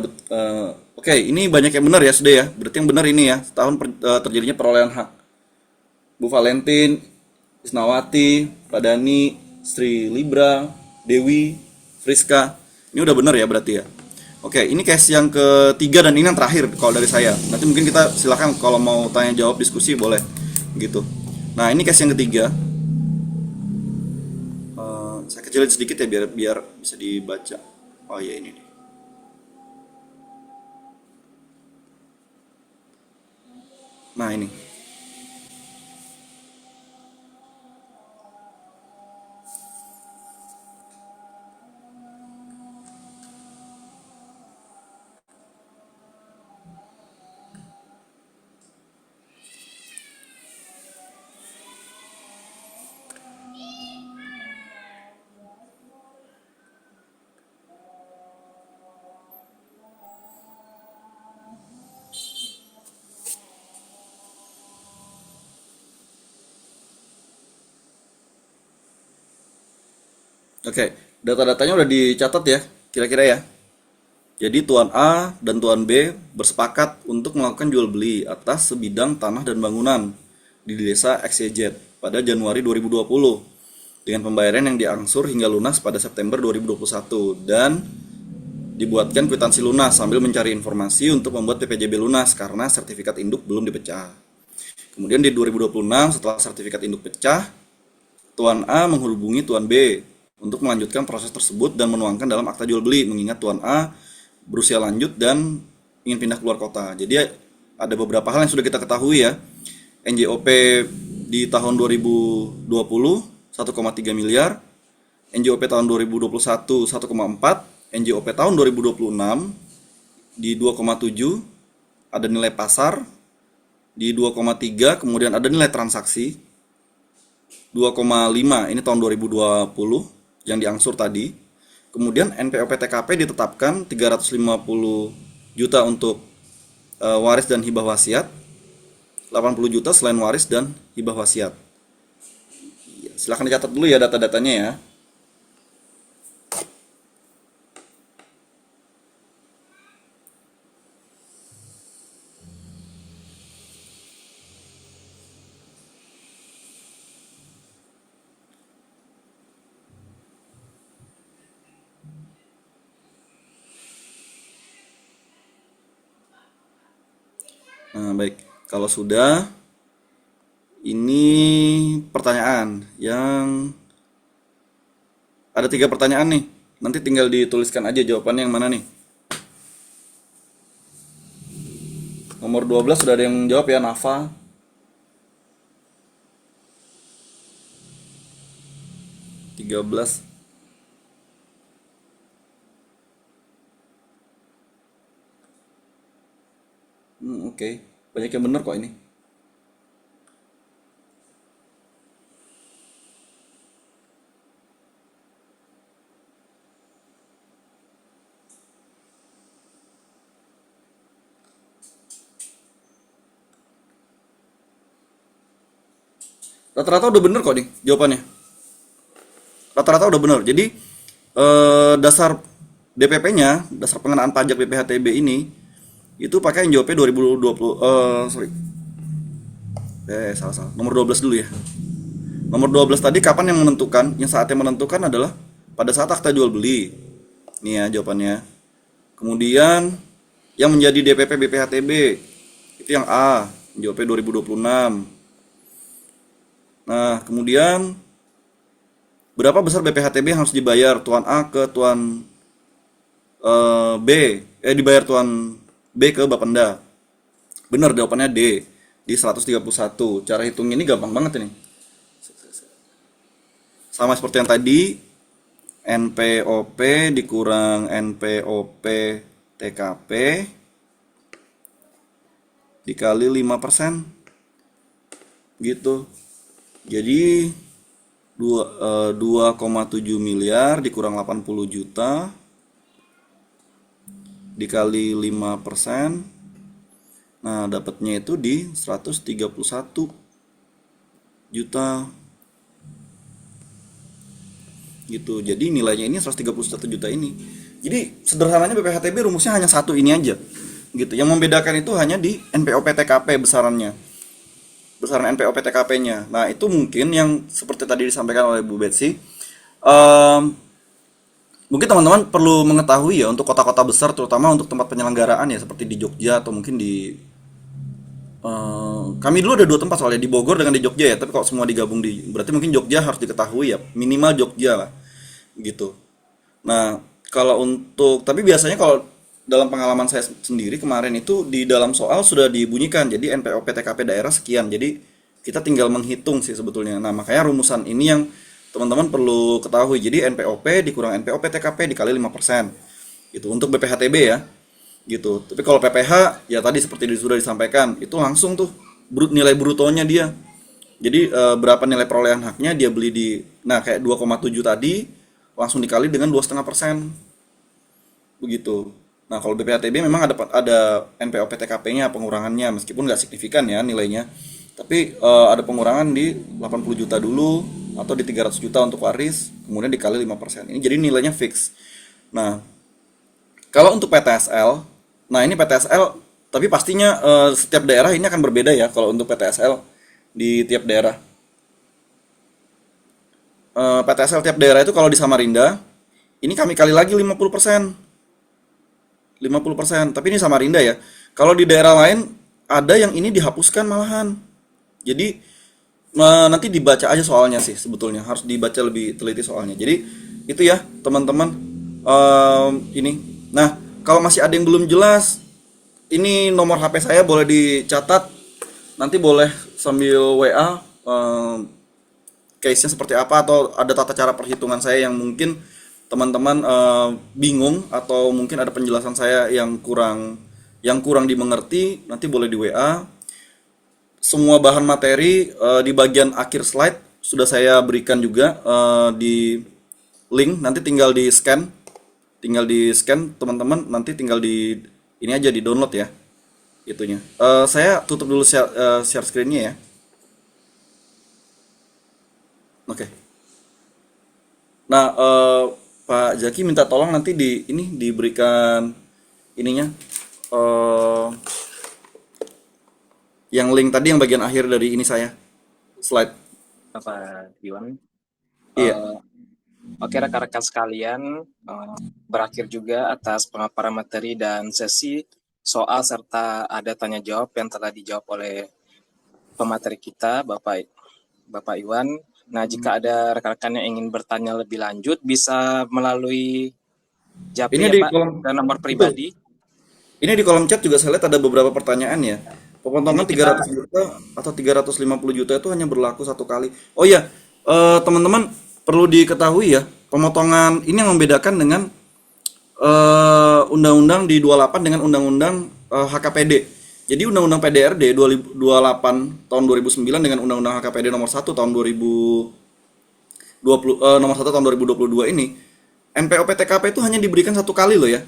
oke, ini banyak yang benar ya sudah ya. Berarti yang benar ini ya, tahun terjadinya perolehan hak. Bu Valentin, Isnawati, Padani, Sri Libra, Dewi, Friska. Ini udah benar ya berarti ya. Oke, ini case yang ketiga dan ini yang terakhir kalau dari saya. Nanti mungkin kita silakan kalau mau tanya jawab diskusi boleh gitu. Nah, ini case yang ketiga. Saya kecilin sedikit ya biar bisa dibaca. Oh ya ini nih. Nah, ini. Oke, data-datanya udah dicatat ya, kira-kira ya. Jadi Tuan A dan Tuan B bersepakat untuk melakukan jual beli atas sebidang tanah dan bangunan di desa XYZ pada Januari 2020 dengan pembayaran yang diangsur hingga lunas pada September 2021 dan dibuatkan kwitansi lunas sambil mencari informasi untuk membuat PPJB lunas karena sertifikat induk belum dipecah. Kemudian di 2026 setelah sertifikat induk pecah, Tuan A menghubungi Tuan B untuk melanjutkan proses tersebut dan menuangkan dalam akta jual beli mengingat Tuan A berusia lanjut dan ingin pindah keluar kota. Jadi ada beberapa hal yang sudah kita ketahui ya. NJOP di tahun 2020 1,3 miliar, NJOP tahun 2021 1,4, NJOP tahun 2026 di 2,7, ada nilai pasar di 2,3, kemudian ada nilai transaksi 2,5, ini tahun 2020 yang diangsur tadi. Kemudian NPOP TKP ditetapkan 350 juta untuk waris dan hibah wasiat, 80 juta selain waris dan hibah wasiat. Silahkan dicatat dulu ya data-datanya ya. Nah, baik. Kalau sudah, ini pertanyaan yang ada 3 pertanyaan nih. Nanti tinggal dituliskan aja jawabannya yang mana nih. Nomor 12 sudah ada yang jawab ya, Nafa. 13. Oke. Banyak yang benar kok ini. Rata-rata udah bener kok nih jawabannya. Rata-rata udah bener. Jadi dasar DPP-nya, dasar pengenaan pajak BPHTB ini itu pakai NJOP 2020 sorry. Salah. Nomor 12 dulu ya. Nomor 12 tadi kapan yang menentukan? Yang saatnya menentukan adalah pada saat akta jual beli. Ini ya jawabannya. Kemudian yang menjadi DPP BPHTB itu yang A, jawabnya 2026. Nah, kemudian berapa besar BPHTB yang harus dibayar tuan A ke tuan B? Dibayar tuan B ke Bapenda. Benar, jawabannya D, di 131. Cara hitung ini gampang banget ini. Sama seperti yang tadi, NPOP dikurang NPOP TKP dikali 5%. Gitu. Jadi 2,7 miliar dikurang 80 juta dikali 5%. Nah, dapatnya itu di 131 juta. Gitu. Jadi nilainya ini 131 juta ini. Jadi sederhananya BPHTB rumusnya hanya satu ini aja. Gitu. Yang membedakan itu hanya di NPOP TKP besarannya. Besaran NPOP TKP-nya. Nah, itu mungkin yang seperti tadi disampaikan oleh Bu Betsy. Mungkin teman-teman perlu mengetahui ya untuk kota-kota besar, terutama untuk tempat penyelenggaraan ya, seperti di Jogja atau mungkin di kami dulu ada dua tempat soalnya, di Bogor dengan di Jogja ya. Tapi kalau semua digabung berarti mungkin Jogja harus diketahui ya, minimal Jogja lah, gitu. Nah, tapi biasanya kalau dalam pengalaman saya sendiri kemarin itu di dalam soal sudah dibunyikan, jadi NPOP TKP daerah sekian. Jadi kita tinggal menghitung sih sebetulnya. Nah, makanya rumusan ini yang teman-teman perlu ketahui. Jadi NPOP dikurang NPOP TKP dikali 5%. Gitu untuk BPHTB ya. Gitu. Tapi kalau PPH ya tadi seperti sudah disampaikan, itu langsung tuh nilai brutonya dia. Jadi berapa nilai perolehan haknya dia beli kayak 2,7 tadi langsung dikali dengan 2,5%. Begitu. Nah, kalau BPHTB memang ada NPOP TKP-nya pengurangannya meskipun nggak signifikan ya nilainya. Tapi ada pengurangan di 80 juta dulu atau di 300 juta untuk waris, kemudian dikali 5%. Ini jadi nilainya fix. Nah, kalau untuk PTSL, nah ini PTSL, tapi pastinya setiap daerah ini akan berbeda ya kalau untuk PTSL di tiap daerah. PTSL tiap daerah itu kalau di Samarinda, ini kami kali lagi 50%. 50%, tapi ini Samarinda ya. Kalau di daerah lain ada yang ini dihapuskan malahan. Jadi nanti dibaca aja soalnya sih sebetulnya, harus dibaca lebih teliti soalnya. Jadi itu ya teman-teman, ini. Nah, kalau masih ada yang belum jelas, ini nomor HP saya boleh dicatat. Nanti boleh sambil WA case-nya seperti apa atau ada tata cara perhitungan saya yang mungkin teman-teman bingung atau mungkin ada penjelasan saya yang kurang dimengerti, nanti boleh di WA. Semua bahan materi di bagian akhir slide sudah saya berikan juga di link, nanti tinggal di scan teman-teman, nanti tinggal di ini aja di download ya itunya. Saya tutup dulu share screen-nya ya. Oke. Nah, Pak Zaki minta tolong nanti diberikan ininya yang link tadi yang bagian akhir dari ini saya slide. Pak Iwan. Iya. Oke rekan-rekan sekalian, berakhir juga atas pemaparan materi dan sesi soal serta ada tanya jawab yang telah dijawab oleh pemateri kita Bapak Iwan. Nah, jika ada rekan-rekan yang ingin bertanya lebih lanjut, bisa melalui Japri Ini ya di Pak, kolom dan nomor pribadi. Ini di kolom chat juga saya lihat ada beberapa pertanyaan ya. Pemotongan Ini kita 300 juta atau 350 juta itu hanya berlaku satu kali. Oh iya, teman-teman perlu diketahui ya, pemotongan ini yang membedakan dengan undang-undang di 28 dengan undang-undang HKPD. Jadi undang-undang PDRD 28 tahun 2009 dengan undang-undang HKPD nomor 1 tahun 2020 nomor 1 tahun 2022 ini, NPOP TKP itu hanya diberikan satu kali loh ya.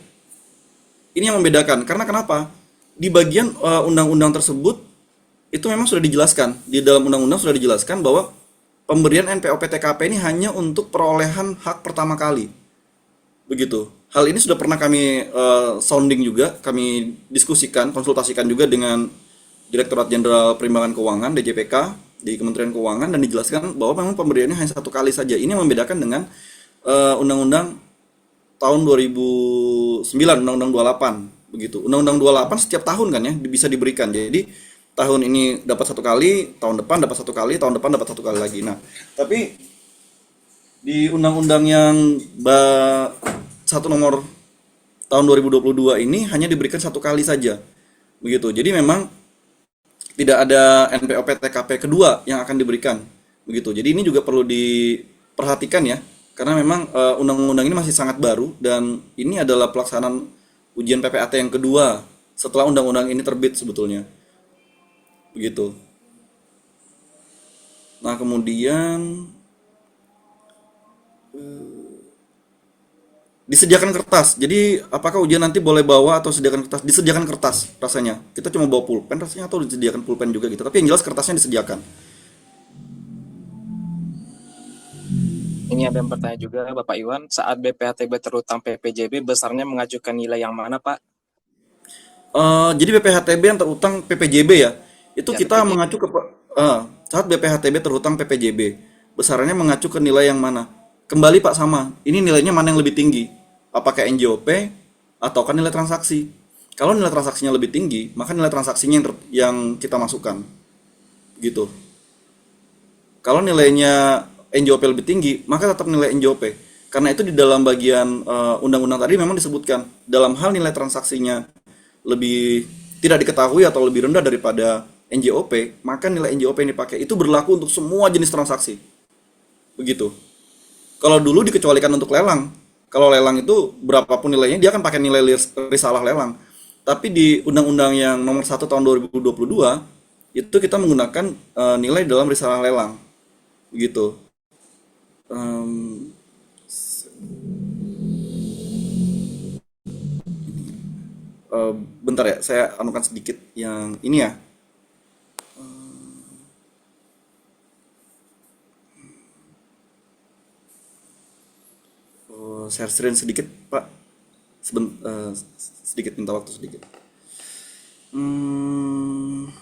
Ini yang membedakan. Karena kenapa? Di bagian undang-undang tersebut itu memang sudah dijelaskan. Di dalam undang-undang sudah dijelaskan bahwa pemberian NPOP TKP ini hanya untuk perolehan hak pertama kali. Begitu. Hal ini sudah pernah kami sounding juga, kami diskusikan, konsultasikan juga dengan Direktorat Jenderal Perimbangan Keuangan (DJPK) di Kementerian Keuangan, dan dijelaskan bahwa memang pemberiannya hanya satu kali saja. Ini yang membedakan dengan undang-undang tahun 2009, Undang-Undang 28 begitu. Undang-Undang 28 setiap tahun kan ya bisa diberikan. Jadi tahun ini dapat satu kali, tahun depan dapat satu kali, tahun depan dapat satu kali lagi. Nah, tapi di undang-undang yang satu nomor tahun 2022 ini hanya diberikan satu kali saja. Begitu. Jadi memang tidak ada NPOP TKP kedua yang akan diberikan. Begitu. Jadi ini juga perlu diperhatikan ya. Karena memang undang-undang ini masih sangat baru dan ini adalah pelaksanaan ujian PPAT yang kedua setelah undang-undang ini terbit sebetulnya. Begitu. Nah, kemudian disediakan kertas. Jadi apakah ujian nanti boleh bawa atau sediakan kertas? Disediakan kertas rasanya. Kita cuma bawa pulpen rasanya atau disediakan pulpen juga gitu. Tapi yang jelas kertasnya disediakan. Ini ada yang bertanya juga Bapak Iwan, saat BPHTB terutang PPJB besarnya mengajukan nilai yang mana Pak? Jadi BPHTB yang terutang PPJB ya, itu Ya, kita PPJB. mengacu ke saat BPHTB terutang PPJB, besarannya mengacu ke nilai yang mana? Kembali Pak sama, ini nilainya mana yang lebih tinggi? Apakah NJOP ataukah nilai transaksi? Kalau nilai transaksinya lebih tinggi, maka nilai transaksinya yang kita masukkan, gitu. Kalau nilainya NJOP lebih tinggi, maka tetap nilai NJOP. Karena itu di dalam bagian undang-undang tadi memang disebutkan, dalam hal nilai transaksinya lebih tidak diketahui atau lebih rendah daripada NJOP, maka nilai NJOP yang dipakai itu berlaku untuk semua jenis transaksi. Begitu. Kalau dulu dikecualikan untuk lelang. Kalau lelang itu berapapun nilainya dia akan pakai nilai risalah lelang. Tapi di undang-undang yang nomor 1 tahun 2022 itu kita menggunakan nilai dalam risalah lelang. Begitu. Em, Bentar ya, saya anukan sedikit yang ini ya. Share screen sedikit, Pak. Sedikit, minta waktu sedikit. Hmm,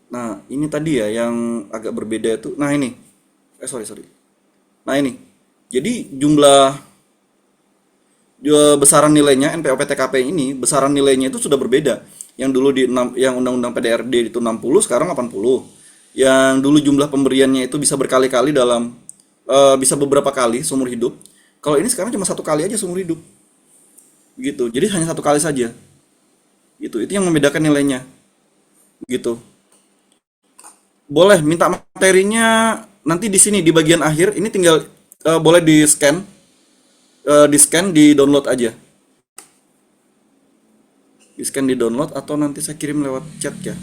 nah, ini tadi ya yang agak berbeda itu. Nah, ini. Sorry. Nah, ini. Jadi besaran nilainya NPOP TKP ini, besaran nilainya itu sudah berbeda. Yang dulu yang Undang-Undang PDRD itu 60, sekarang 80. Yang dulu jumlah pemberiannya itu bisa berkali-kali bisa beberapa kali seumur hidup. Kalau ini sekarang cuma satu kali aja seumur hidup. Gitu. Jadi hanya satu kali saja. Gitu. Itu yang membedakan nilainya. Gitu. Boleh minta materinya nanti di sini di bagian akhir. Ini tinggal boleh di-scan, di-download aja. Di-scan, di-download atau nanti saya kirim lewat chat ya.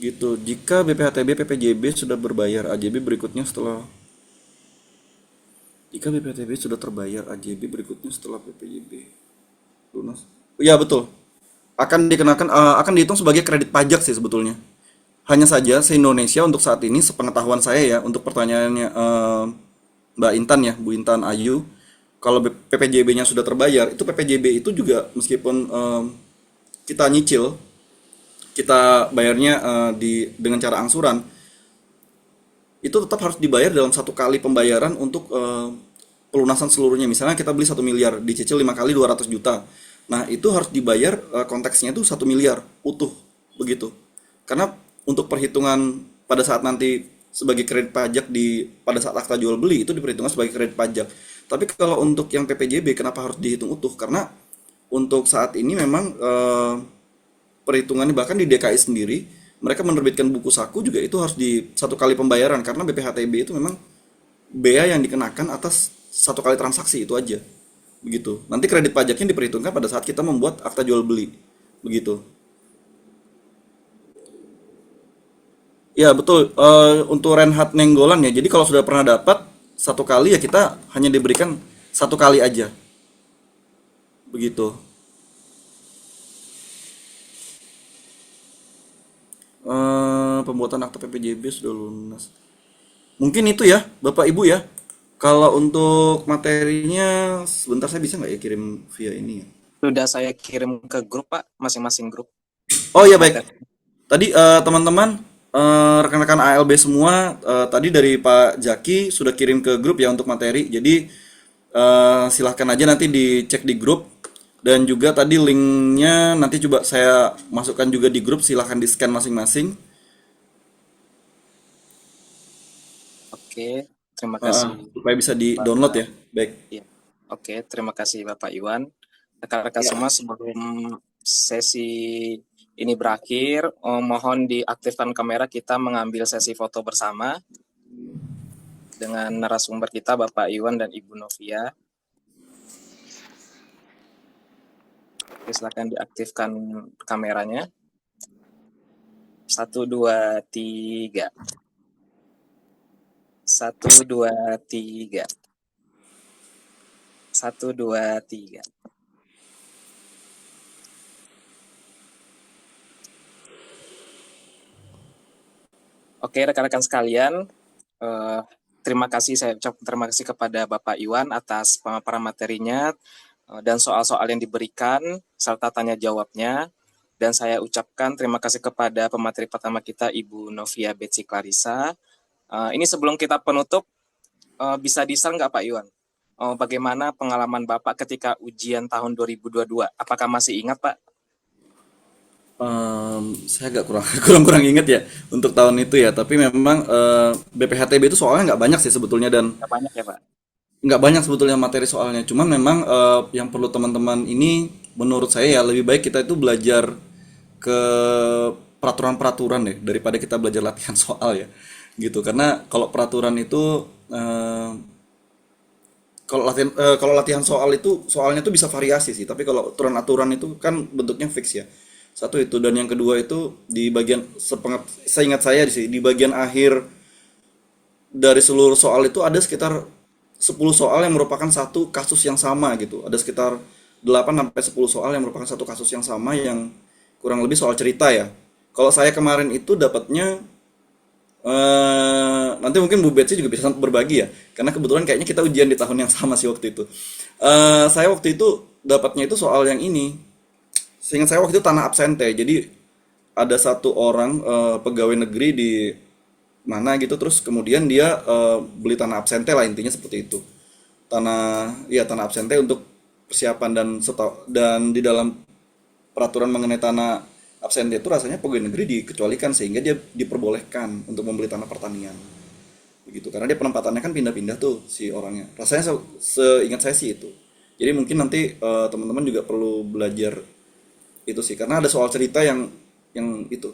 Gitu. Jika BPHTB PPJB sudah berbayar AJB berikutnya setelah Jika BPHTB sudah terbayar AJB berikutnya setelah PPJB lunas. Ya, betul. Akan dihitung sebagai kredit pajak sih sebetulnya. Hanya saja se-Indonesia untuk saat ini sepengetahuan saya ya, untuk pertanyaannya Mbak Intan ya, Bu Intan Ayu, kalau PPJB-nya sudah terbayar, itu PPJB itu juga meskipun kita nyicil, kita bayarnya dengan cara angsuran, itu tetap harus dibayar dalam satu kali pembayaran untuk pelunasan seluruhnya. Misalnya kita beli 1 miliar, dicicil 5 kali 200 juta. Nah, itu harus dibayar konteksnya itu 1 miliar utuh begitu. Karena untuk perhitungan pada saat nanti sebagai kredit pajak pada saat akta jual beli itu diperhitungkan sebagai kredit pajak. Tapi kalau untuk yang PPJB kenapa harus dihitung utuh? Karena untuk saat ini memang perhitungannya bahkan di DKI sendiri mereka menerbitkan buku saku juga itu harus di satu kali pembayaran karena BPHTB itu memang bea yang dikenakan atas satu kali transaksi itu aja. Begitu. Nanti kredit pajaknya diperhitungkan pada saat kita membuat akta jual beli. Begitu. Ya, betul. Untuk Reinhard Nenggolan ya. Jadi kalau sudah pernah dapat satu kali ya kita hanya diberikan satu kali aja. Begitu. Pembuatan akta PPJB sudah lunas. Mungkin itu ya, Bapak Ibu ya. Kalau untuk materinya, sebentar saya bisa nggak ya kirim via ini ya? Sudah saya kirim ke grup Pak, masing-masing grup. Oh ya baik. Tadi teman-teman rekan-rekan ALB semua tadi dari Pak Jaki sudah kirim ke grup ya untuk materi. Jadi silahkan aja nanti dicek di grup dan juga tadi linknya nanti coba saya masukkan juga di grup. Silahkan di scan masing-masing. Oke, terima kasih Supaya bisa di download Bapak. ya. Baik. Ya. Oke, terima kasih Bapak Iwan. Rekan-rekan Ya. semua, sebelum sesi ini berakhir, mohon diaktifkan kamera, kita mengambil sesi foto bersama dengan narasumber kita Bapak Iwan dan Ibu Novia. Oke, silakan diaktifkan kameranya. 1, 2, 3. 1, 2, 3. 1, 2, 3. Oke, rekan-rekan sekalian, terima kasih, saya ucapkan terima kasih kepada Bapak Iwan atas pemaparan materinya dan soal-soal yang diberikan serta tanya jawabnya. Dan saya ucapkan terima kasih kepada pemateri pertama kita, Ibu Novia Betsy Clarissa. Ini sebelum kita penutup, bisa di-share nggak Pak Iwan? Bagaimana pengalaman Bapak ketika ujian tahun 2022? Apakah masih ingat Pak? Saya agak kurang inget ya untuk tahun itu ya. Tapi memang BPHTB itu soalnya nggak banyak sih sebetulnya dan Nggak banyak ya Pak? nggak banyak sebetulnya materi soalnya. Cuman memang yang perlu teman-teman ini menurut saya ya lebih baik kita itu belajar ke peraturan-peraturan deh daripada kita belajar latihan soal ya gitu. Karena kalau peraturan itu kalau latihan soal itu soalnya tuh bisa variasi sih, tapi kalau aturan-aturan itu kan bentuknya fix ya. Satu itu dan yang kedua itu di bagian seingat saya di bagian akhir dari seluruh soal itu ada sekitar 10 soal yang merupakan satu kasus yang sama gitu. Ada sekitar 8 sampai 10 soal yang merupakan satu kasus yang sama yang kurang lebih soal cerita ya. Kalau saya kemarin itu dapatnya nanti mungkin Bu Betsy juga bisa berbagi ya, karena kebetulan kayaknya kita ujian di tahun yang sama sih waktu itu. Saya waktu itu dapatnya itu soal yang ini. Seingat saya waktu itu tanah absente. Jadi ada satu orang pegawai negeri di mana gitu, terus kemudian dia beli tanah absente lah intinya seperti itu. Tanah absente untuk persiapan dan di dalam peraturan mengenai tanah absente itu rasanya pegawai negeri dikecualikan sehingga dia diperbolehkan untuk membeli tanah pertanian begitu karena dia penempatannya kan pindah-pindah tuh si orangnya rasanya seingat saya sih itu. Jadi mungkin nanti teman-teman juga perlu belajar itu sih karena ada soal cerita yang itu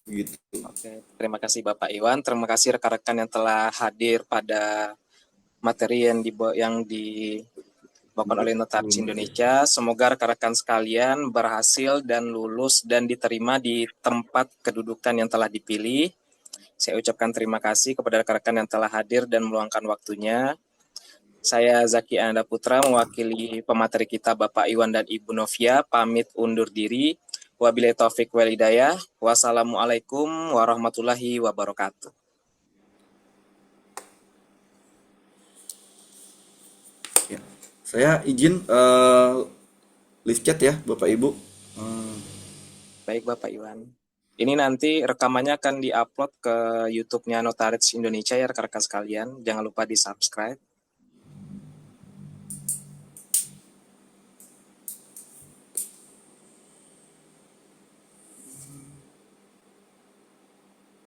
gitu. Oke, terima kasih Bapak Iwan. Terima kasih rekan-rekan yang telah hadir pada materi yang dibawakan oleh Notaris Indonesia. Semoga rekan-rekan sekalian berhasil dan lulus dan diterima di tempat kedudukan yang telah dipilih. Saya ucapkan terima kasih kepada rekan-rekan yang telah hadir dan meluangkan waktunya. Saya Zaki Anda Putra mewakili pemateri kita Bapak Iwan dan Ibu Novia pamit undur diri. Wabillahi taufik wal hidayah. Wassalamualaikum warahmatullahi wabarakatuh. Ya. Saya izin live chat ya Bapak Ibu. Baik Bapak Iwan. Ini nanti rekamannya akan diupload ke YouTube-nya Notaris Indonesia ya rekan-rekan sekalian. Jangan lupa di-subscribe.